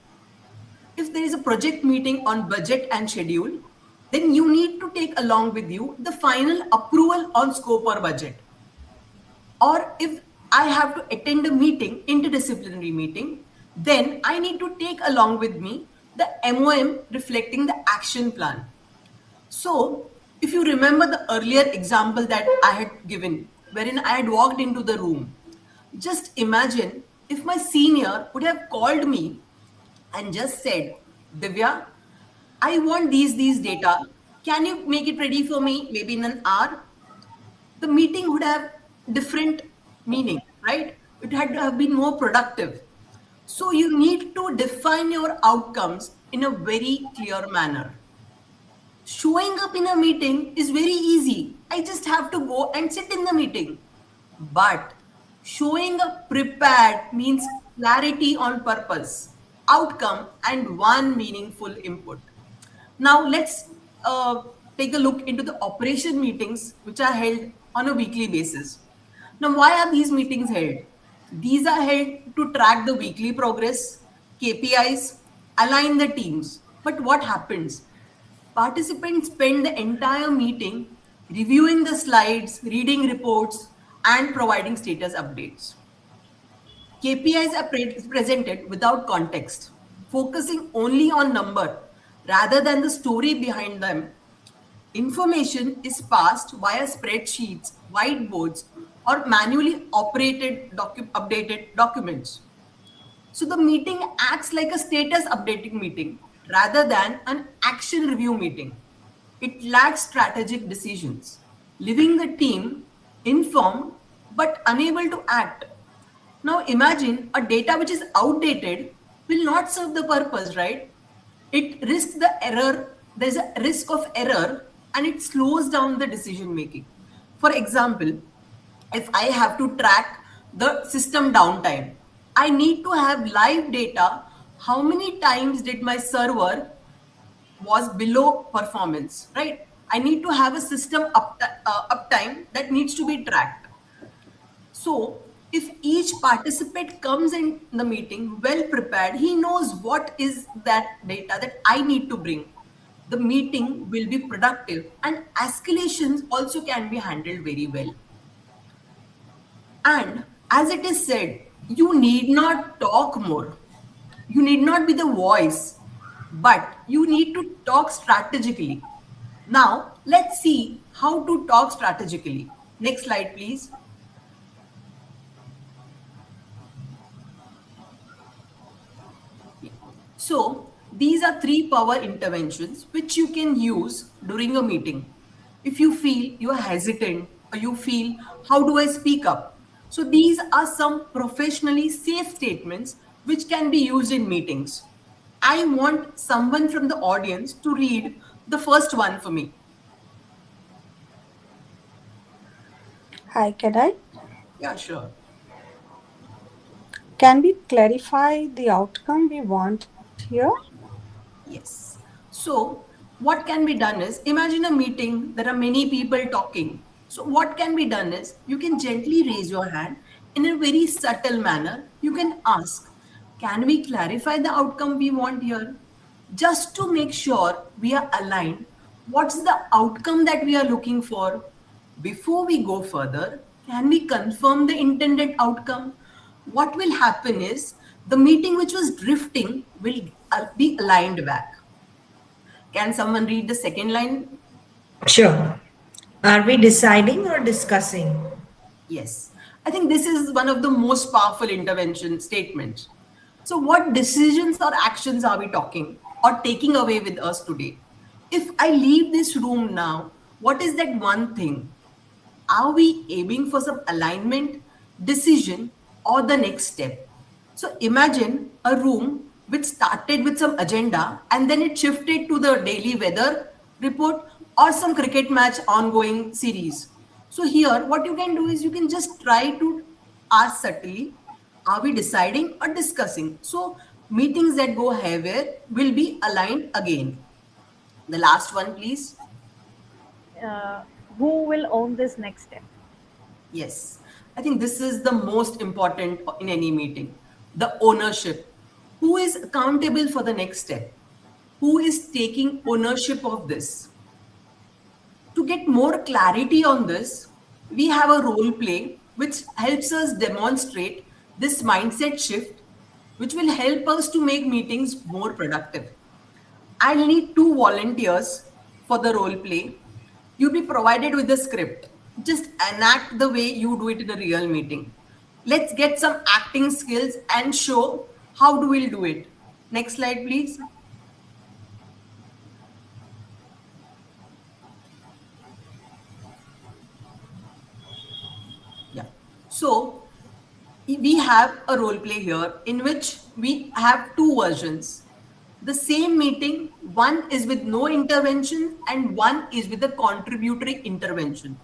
If there is a project meeting on budget and schedule, then you need to take along with you the final approval on scope or budget. Or if I have to attend a meeting, interdisciplinary meeting, then I need to take along with me the MOM reflecting the action plan. So if you remember the earlier example that I had given, wherein I had walked into the room, just imagine if my senior would have called me and just said, Divya, I want these data. Can you make it ready for me maybe in an hour? The meeting would have different meaning, right? It had to have been more productive. So you need to define your outcomes in a very clear manner. Showing up in a meeting is very easy. I just have to go and sit in the meeting. But showing up prepared means clarity on purpose, outcome, and one meaningful input. Now let's take a look into the operation meetings which are held on a weekly basis. Now, why are these meetings held? These are held to track the weekly progress, KPIs, align the teams. But what happens? Participants spend the entire meeting reviewing the slides, reading reports, and providing status updates. KPIs are presented without context, focusing only on number rather than the story behind them. Information is passed via spreadsheets, whiteboards, or manually operated updated documents. So the meeting acts like a status updating meeting rather than an action review meeting. It lacks strategic decisions, leaving the team informed but unable to act. Now imagine a data which is outdated will not serve the purpose, right? It risks the error, there's a risk of error, and it slows down the decision making. For example, if I have to track the system downtime, I need to have live data. How many times did my server was below performance, right? I need to have a system uptime that needs to be tracked. So if each participant comes in the meeting well prepared, he knows what is that data that I need to bring. The meeting will be productive and escalations also can be handled very well. And as it is said, you need not talk more. You need not be the voice, but you need to talk strategically. Now, let's see how to talk strategically. Next slide, please. So, these are 3 power interventions which you can use during a meeting. If you feel you are hesitant or you feel, how do I speak up? So these are some professionally safe statements which can be used in meetings. I want someone from the audience to read The first one for me. Hi, can I? Yeah, sure. Can we clarify the outcome we want here? Yes. So, what can be done is imagine a meeting, there are many people talking. So, what can be done is you can gently raise your hand in a very subtle manner. You can ask, can we clarify the outcome we want here? Just to make sure we are aligned. What's the outcome that we are looking for? Before we go further, can we confirm the intended outcome? What will happen is the meeting which was drifting will be aligned back. Can someone read the second line? Sure. Are we deciding or discussing? Yes. I think this is one of the most powerful intervention statements. So, what decisions or actions are we talking or taking away with us today? If I leave this room now, what is that one thing? Are we aiming for some alignment, decision, or the next step? So imagine a room which started with some agenda and then it shifted to the daily weather report or some cricket match ongoing series. So here, what you can do is you can just try to ask subtly, are we deciding or discussing? So meetings that go haywire will be aligned again. The last one, please. Who will own this next step? Yes, I think this is the most important in any meeting. The ownership. Who is accountable for the next step? Who is taking ownership of this? To get more clarity on this, we have a role play which helps us demonstrate this mindset shift, which will help us to make meetings more productive. I'll need 2 volunteers for the role play. You'll be provided with a script. Just enact the way you do it in a real meeting. Let's get some acting skills and show how do we do it. Next slide, please. Yeah. So we have a role play here in which we have 2 versions. The same meeting, one is with no intervention and one is with a contributory intervention.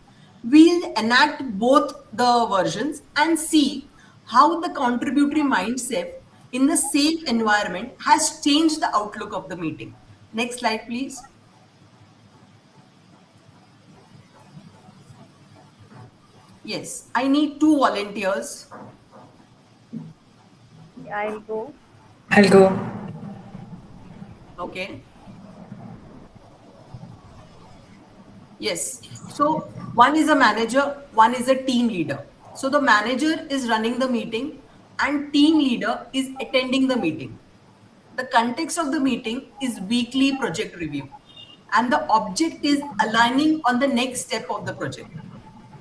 We'll enact both the versions and see how the contributory mindset in the same environment has changed the outlook of the meeting. Next slide, please. Yes, I need 2 volunteers. I'll go. I'll go. Okay. Yes. So one is a manager, one is a team leader. So the manager is running the meeting and team leader is attending the meeting. The context of the meeting is weekly project review and the object is aligning on the next step of the project.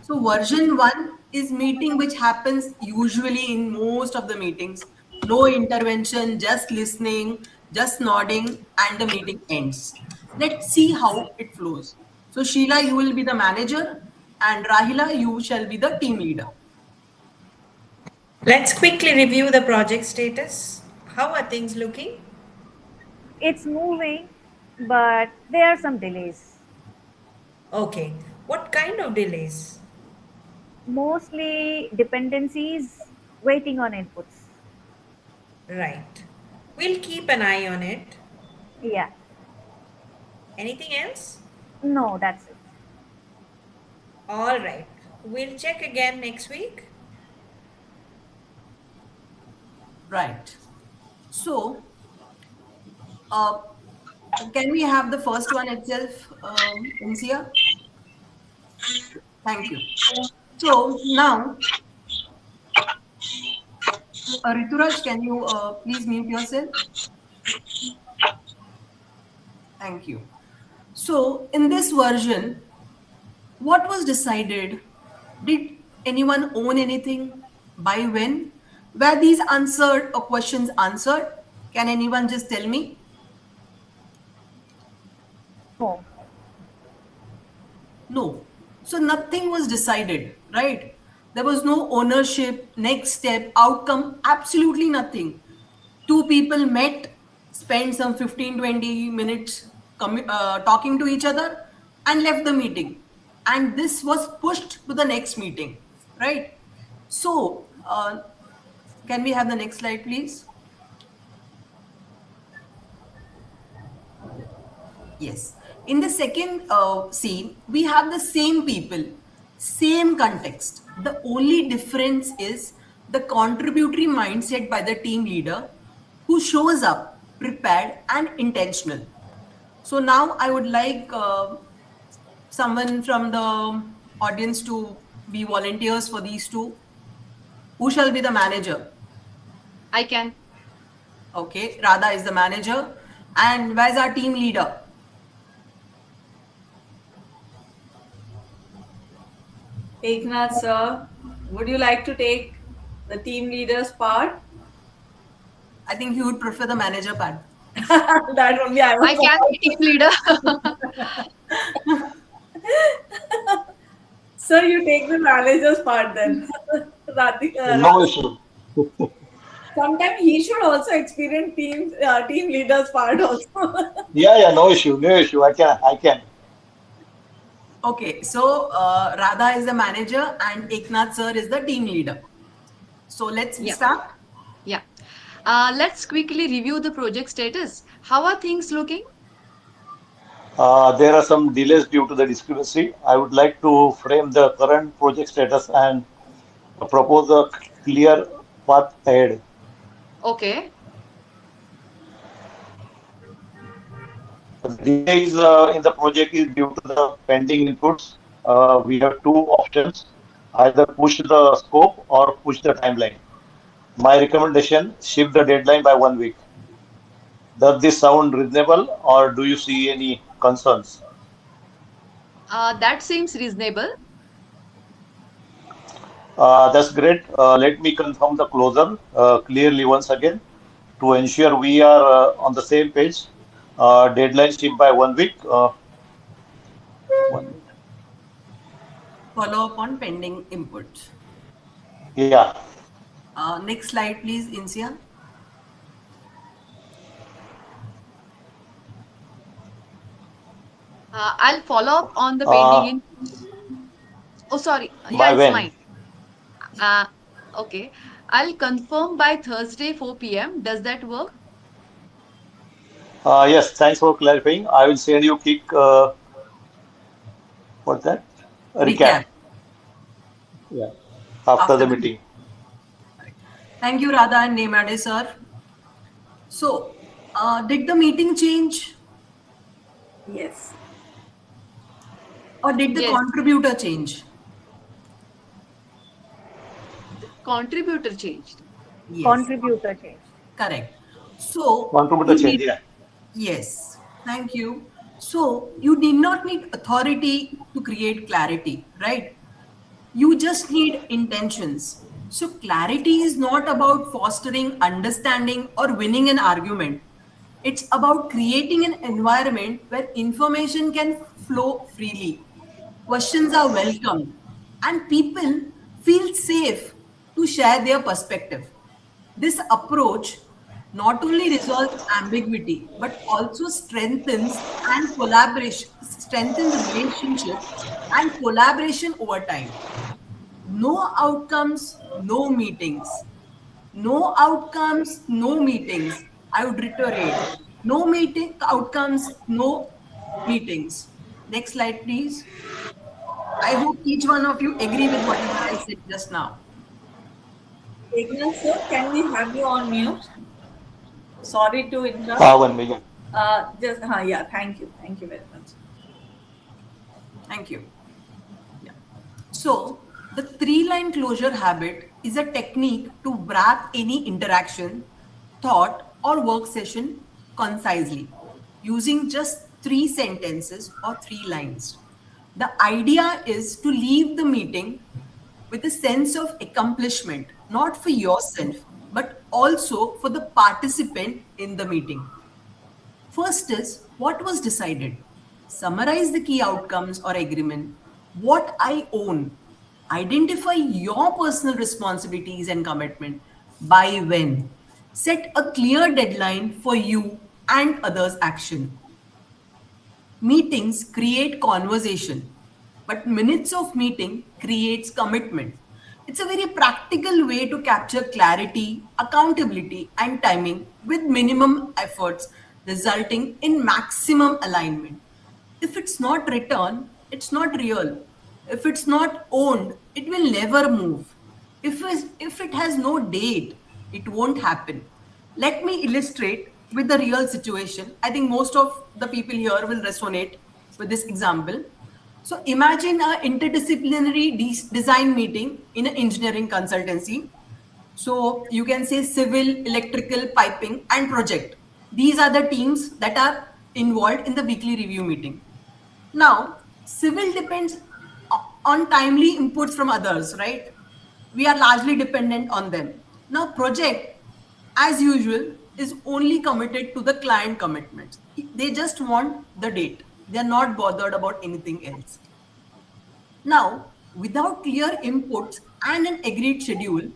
So version 1 is meeting which happens usually in most of the meetings. No intervention, just listening, just nodding, and the meeting ends. Let's see how it flows. So Sheila, you will be the manager and Rahila, you shall be the team leader. Let's quickly review the project status. How are things looking? It's moving, but there are some delays. Okay. What kind of delays? Mostly dependencies waiting on inputs. Right. We'll keep an eye on it. Yeah. Anything else? No, that's it. All right. We'll check again next week. Right. So, can we have the first one itself, Insia? Thank you. So now, Rituraj, can you please mute yourself? Thank you. So in this version, what was decided? Did anyone own anything? By when? Were these answered or questions answered? Can anyone just tell me? No. No. So nothing was decided, right? There was no ownership, next step, outcome, absolutely nothing. 2 people met, spent some 15-20 minutes talking to each other and left the meeting. And this was pushed to the next meeting, right? So, can we have the next slide, please? Yes. In the second scene, we have the same people, same context. The only difference is the contributory mindset by the team leader who shows up prepared and intentional. So now I would like someone from the audience to be volunteers for these two. Who shall be the manager? I can. Okay, Radha is the manager. And where's our team leader? Eknath sir, would you like to take the team leader's part? I think he would prefer the manager part. That only I was. I can be team leader. Sir, you take the manager's part then. Radhika, No issue. sometimes he should also experience team leader's part also. Yeah, no issue, no issue. I can. Okay, so Radha is the manager and Eknath sir is the team leader. So let's Yeah. start. Yeah. Let's quickly review the project status. How are things looking? There are some delays due to the discrepancy. I would like to frame the current project status and propose a clear path ahead. Okay. The delays in the project is due to the pending inputs. We have two options: either push the scope or push the timeline. My recommendation: shift the deadline by 1 week. Does this sound reasonable, or do you see any concerns? That seems reasonable. That's great. Let me confirm the closure clearly once again to ensure we are on the same page. Deadline shift by 1 week. 1 week. Follow up on pending input. Yeah. Next slide, please, Insia. I'll follow up on the pending in. Oh, sorry. Yeah, By it's when? mine. Okay. I'll confirm by Thursday 4 p.m. Does that work? Yes, thanks for clarifying. I will send you quick, what's that? A recap. Yeah. After the meeting. Thank you, Radha and Nemade sir. So, did the meeting change Yes. or did the Yes. contributor change? Contributor changed. Yes, Contributor change. correct. So, Contributor you change, need- yeah. Yes, thank you. So, you did not need authority to create clarity, right? You just need intentions. So, clarity is not about fostering understanding or winning an argument. It's about creating an environment where information can flow freely. Questions are welcome, and people feel safe to share their perspective. This approach not only resolves ambiguity but also strengthens relationships and collaboration over time. No outcomes, no meetings. No outcomes, no meetings. I would reiterate. No meeting outcomes, no meetings. Next slide, please. I hope each one of you agree with whatever I said just now. Eknath sir, can we have you on mute? Sorry to interrupt. 1 minute. Yeah, thank you. Thank you very much. Thank you. Yeah. So, the three-line closure habit is a technique to wrap any interaction, thought, or work session concisely using just 3 sentences or 3 lines. The idea is to leave the meeting with a sense of accomplishment, not for yourself, but also for the participant in the meeting. First is what was decided. Summarize the key outcomes or agreement. What I own. Identify your personal responsibilities and commitment. By when. Set a clear deadline for you and others' action. Meetings create conversation, but minutes of meeting creates commitment. It's a very practical way to capture clarity, accountability, and timing with minimum efforts, resulting in maximum alignment. If it's not written, it's not real. If it's not owned, it will never move. If it has no date, it won't happen. Let me illustrate with the real situation. I think most of the people here will resonate with this example. So imagine an interdisciplinary design meeting in an engineering consultancy. So you can say civil, electrical, piping, and project. These are the teams that are involved in the weekly review meeting. Now, civil depends on timely inputs from others, right? We are largely dependent on them. Now, project, as usual, is only committed to the client commitments. They just want the date. They are not bothered about anything else. Now, without clear inputs and an agreed schedule,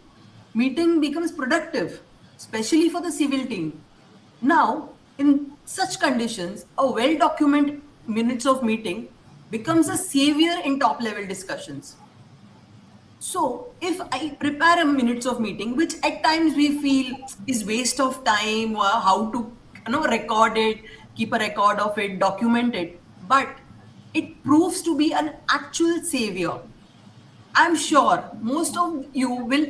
meeting becomes productive, especially for the civil team. Now, in such conditions, a well-documented minutes of meeting becomes a savior in top-level discussions. So, if I prepare a minutes of meeting, which at times we feel is waste of time, or how to record it, keep a record of it, document it, but it proves to be an actual savior. I'm sure most of you will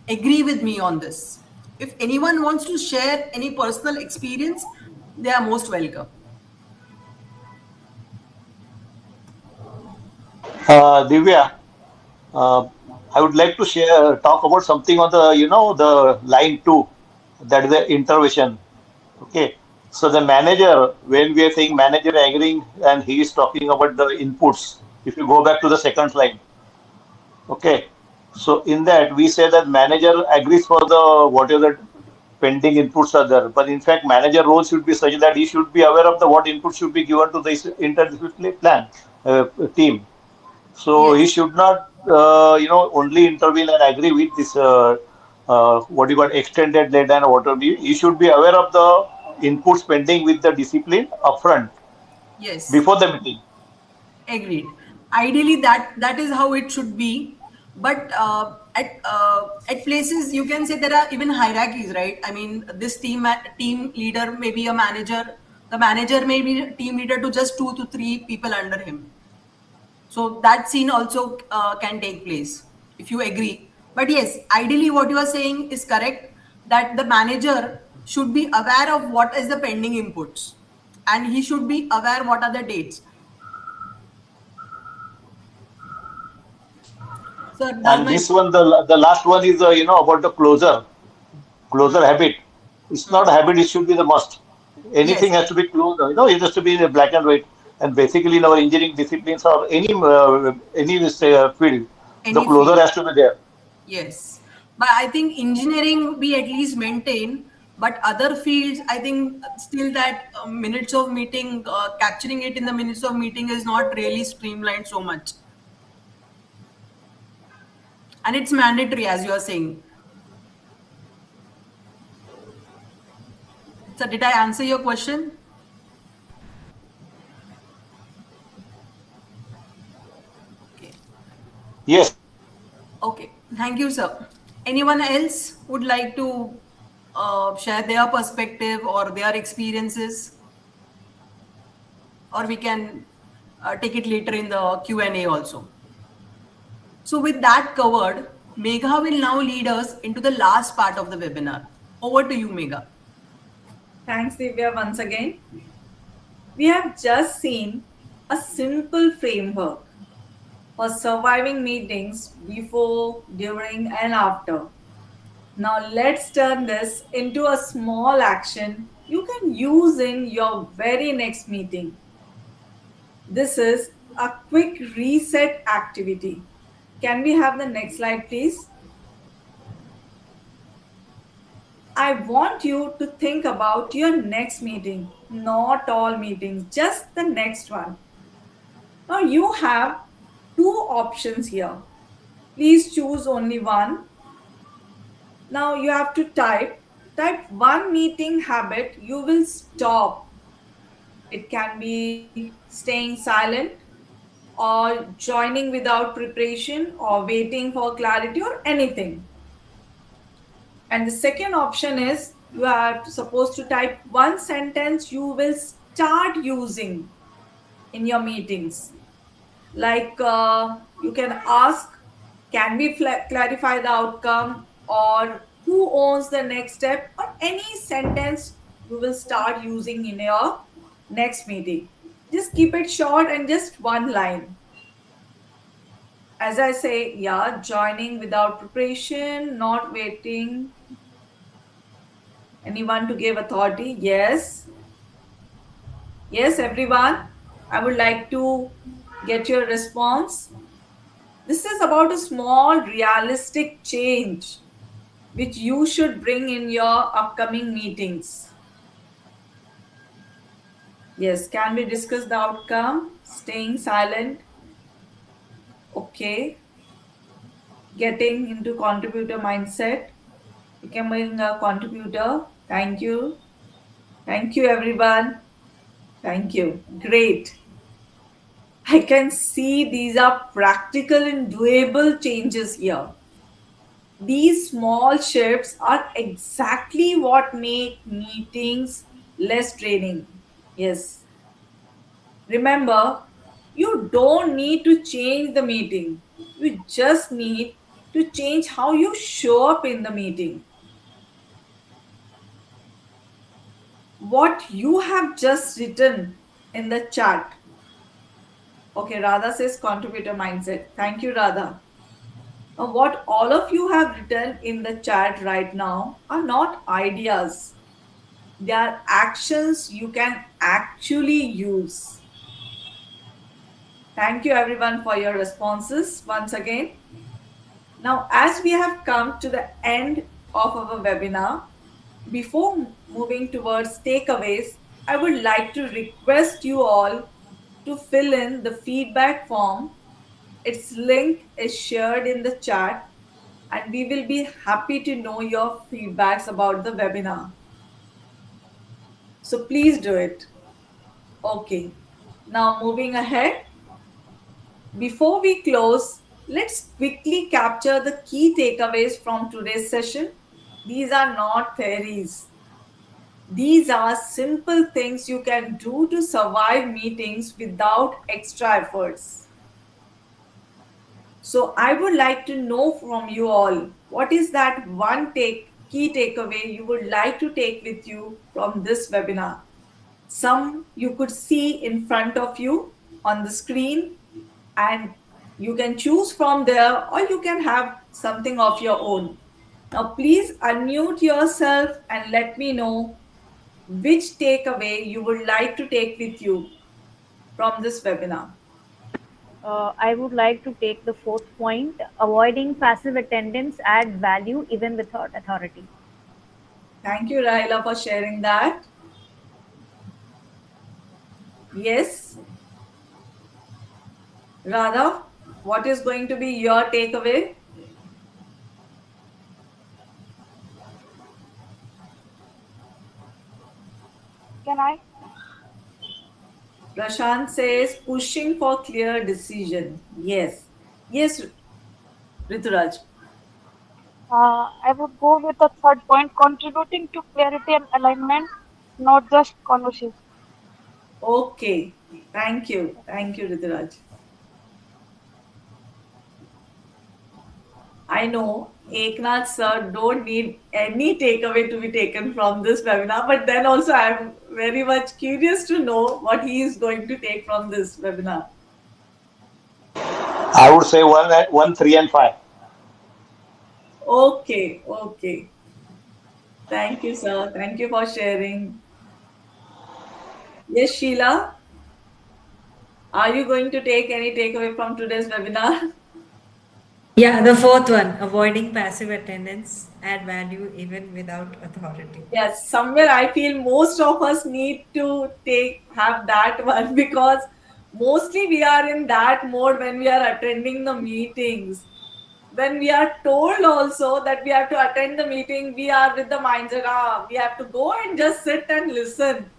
agree with me on this. If anyone wants to share any personal experience, they are most welcome. Divya, I would like to talk about something on the line two, that is the intervention. Okay. So the manager, when we are saying manager agreeing and he is talking about the inputs, if you go back to the second line, okay. So in that we say that manager agrees for the whatever the pending inputs are there. But in fact, manager role should be such that he should be aware of the what input should be given to this interdisciplinary plan team. So he Yes. should not, only intervene and agree with this, what you got extended deadline or whatever. He should be aware of the inputs pending with the discipline upfront Yes. before the meeting. Agreed. Ideally, that is how it should be. But at places you can say there are even hierarchies, right? I mean, this team leader may be a manager. The manager may be a team leader to just 2 to 3 people under him. So that scene also can take place if you agree. But yes, ideally, what you are saying is correct. That the manager should be aware of what is the pending inputs, and he should be aware what are the dates. So does And my this one, the last one is, about the closer habit. It's not a habit, it should be the must. yes, Anything has to be closed, it has to be in a black and white. And basically, in our engineering disciplines or any field, the any closer field, has to be there. yes. But I think engineering we at least maintain. But other fields, I think still that minutes of meeting, capturing it in the minutes of meeting is not really streamlined so much. And it's mandatory, as you are saying. So did I answer your question? Okay. Yes. Okay. Thank you, sir. Anyone else would like to share their perspective or their experiences? Or we can take it later in the Q&A also. So with that covered, Megha will now lead us into the last part of the webinar. Over to you, Megha. Thanks, Divya, once again. We have just seen a simple framework for surviving meetings before, during, and after. Now, let's turn this into a small action you can use in your very next meeting. This is a quick reset activity. Can we have the next slide, please? I want you to think about your next meeting, not all meetings, just the next one. Now you have two options here. Please choose only one. Now you have to type one meeting habit you will stop It can be staying silent or joining without preparation or waiting for clarity or anything. And the second option is you are supposed to type one sentence you will start using in your meetings. Like you can ask, can we clarify the outcome, or who owns the next step, or any sentence you will start using in your next meeting. Just keep it short and just one line. As I say, yeah, joining without preparation, not waiting. Anyone to give authority? Yes. Yes, everyone. I would like to get your response. This is about a small, realistic change which you should bring in your upcoming meetings. Yes, can we discuss the outcome? Staying silent. Okay. Getting into contributor mindset. Becoming a contributor. Thank you. Thank you, everyone. Thank you. Great. I can see these are practical and doable changes here. These small shifts are exactly what make meetings less draining. Yes. Remember, you don't need to change the meeting. You just need to change how you show up in the meeting. What you have just written in the chat. Okay, Radha says contributor mindset. Thank you, Radha. Now, what all of you have written in the chat right now are not ideas. They are actions you can actually use. Thank you everyone for your responses once again. Now, as we have come to the end of our webinar, before moving towards takeaways, I would like to request you all to fill in the feedback form. Its link is shared in the chat, and we will be happy to know your feedbacks about the webinar. So please do it. Okay. Now moving ahead. Before we close, let's quickly capture the key takeaways from today's session. These are not theories. These are simple things you can do to survive meetings without extra efforts. So I would like to know from you all, what is that one key takeaway you would like to take with you from this webinar? Some you could see in front of you on the screen, and you can choose from there, or you can have something of your own. Now please unmute yourself and let me know which takeaway you would like to take with you from this webinar. I would like to take the fourth point: avoiding passive attendance add value even without authority. Thank you, Raila, for sharing that. Yes. Radha, what is going to be your takeaway? Can I? Prashant says pushing for clear decision. Yes. Yes, Rituraj. I would go with the third point, contributing to clarity and alignment, not just conversation. Okay. Thank you. Thank you, Rituraj. I know Eknath sir don't need any takeaway to be taken from this webinar, but then also I'm very much curious to know what he is going to take from this webinar. I would say 1, 3, and 5. Okay, okay. Thank you, sir. Thank you for sharing. Yes, Sheila, are you going to take any takeaway from today's webinar? Yeah, the fourth one, avoiding passive attendance, add value even without authority. Yes, somewhere I feel most of us need to have that one, because mostly we are in that mode when we are attending the meetings. When we are told also that we have to attend the meeting, we are with the mindset, we have to go and just sit and listen.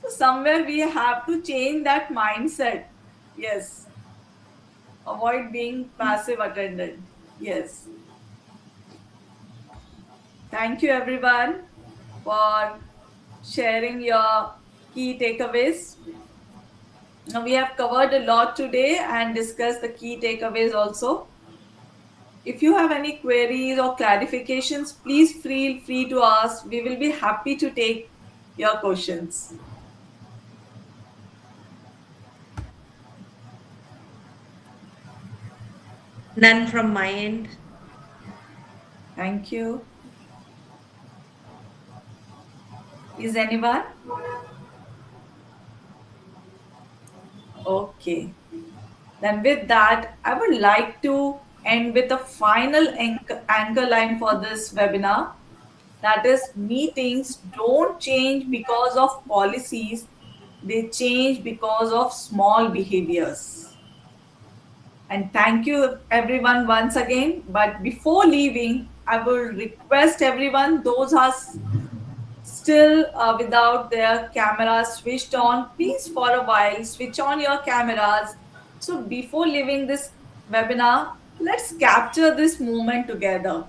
So somewhere we have to change that mindset. Yes. Avoid being passive attendant. Yes. Thank you, everyone, for sharing your key takeaways. Now, we have covered a lot today and discussed the key takeaways also. If you have any queries or clarifications, please feel free to ask. We will be happy to take your questions. None from my end. Thank you. Is anyone? Okay. Then with that, I would like to end with a final anchor line for this webinar. That is, meetings don't change because of policies, they change because of small behaviors. And thank you everyone once again. But before leaving, I will request everyone, those are still without their cameras switched on, please for a while switch on your cameras. So before leaving this webinar, let's capture this moment together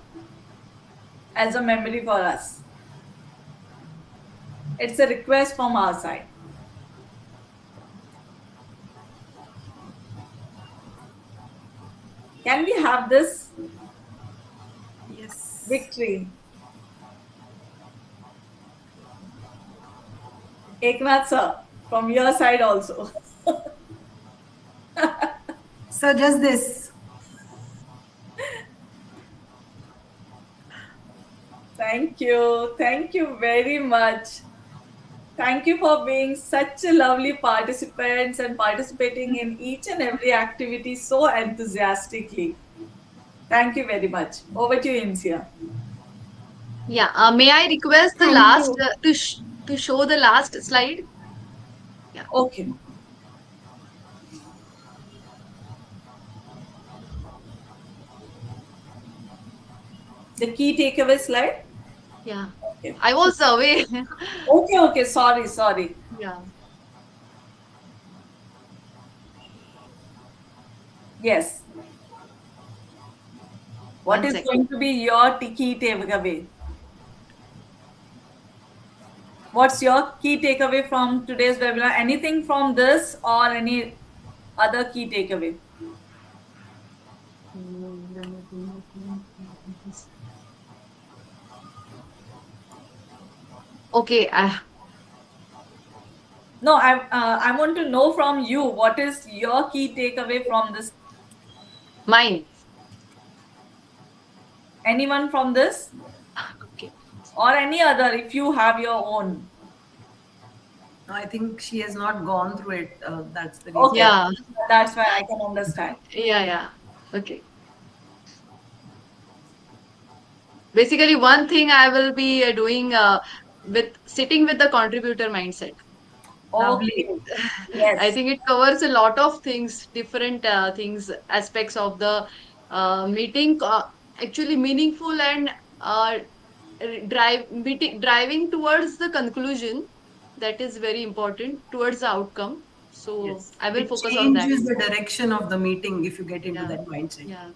as a memory for us. It's a request from our side. Can we have this? Yes. Victory. Eknath sir, from your side also. So just this. Thank you. Thank you very much. Thank you for being such a lovely participants and participating in each and every activity so enthusiastically. Thank you very much. Over to you, Insia. Yeah, may I request the Thank last you. to show the last slide? Yeah. Okay. The key takeaway slide? Yeah. Okay. I was away. Okay. Sorry. Yeah. Yes. What One is second. going to be your key takeaway? What's your key takeaway from today's webinar? Anything from this or any other key takeaway? Okay. No, I want to know from you, what is your key takeaway from this? Mine. Anyone from this? Okay. Or any other, if you have your own? I think she has not gone through it. That's the reason. Okay. Yeah. That's why I can understand. Yeah. Okay. Basically, one thing I will be doing with sitting with the contributor mindset. Okay. I Yes. think it covers a lot of things, different things, aspects of the meeting. Actually, meaningful and driving towards the conclusion. That is very important towards the outcome. So Yes. I will It focus on that. changes the direction of the meeting if you get into Yeah. that mindset. Yeah.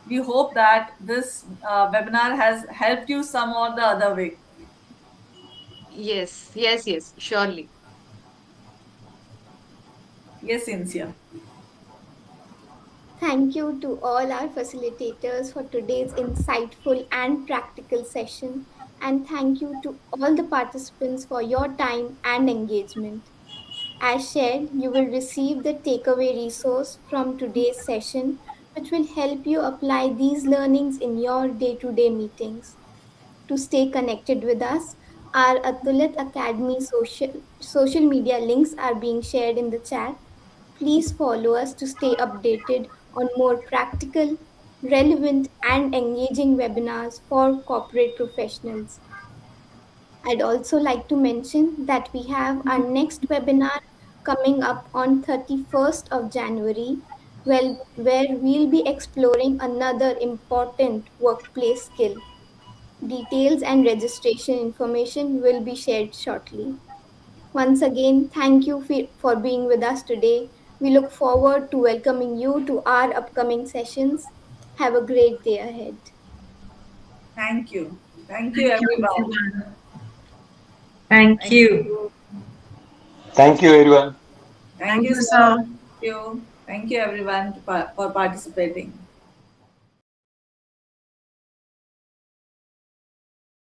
We hope that this webinar has helped you some or the other way. Yes. Surely. Yes, Insia. Thank you to all our facilitators for today's insightful and practical session. And thank you to all the participants for your time and engagement. As shared, you will receive the takeaway resource from today's session, which will help you apply these learnings in your day to day meetings. To stay connected with us, our Atulit Academy social media links are being shared in the chat. Please follow us to stay updated on more practical, relevant, and engaging webinars for corporate professionals. I'd also like to mention that we have our next webinar coming up on 31st of January, where we'll be exploring another important workplace skill. Details and registration information will be shared shortly. Once again, thank you for being with us today. We look forward to welcoming you to our upcoming sessions. Have a great day ahead. Thank you. Thank you, Thank you, everyone. everyone. Thank Thank you. you. Thank you, everyone. Thank you, Thank you, sir. sir. Thank you. Thank you, everyone, for participating.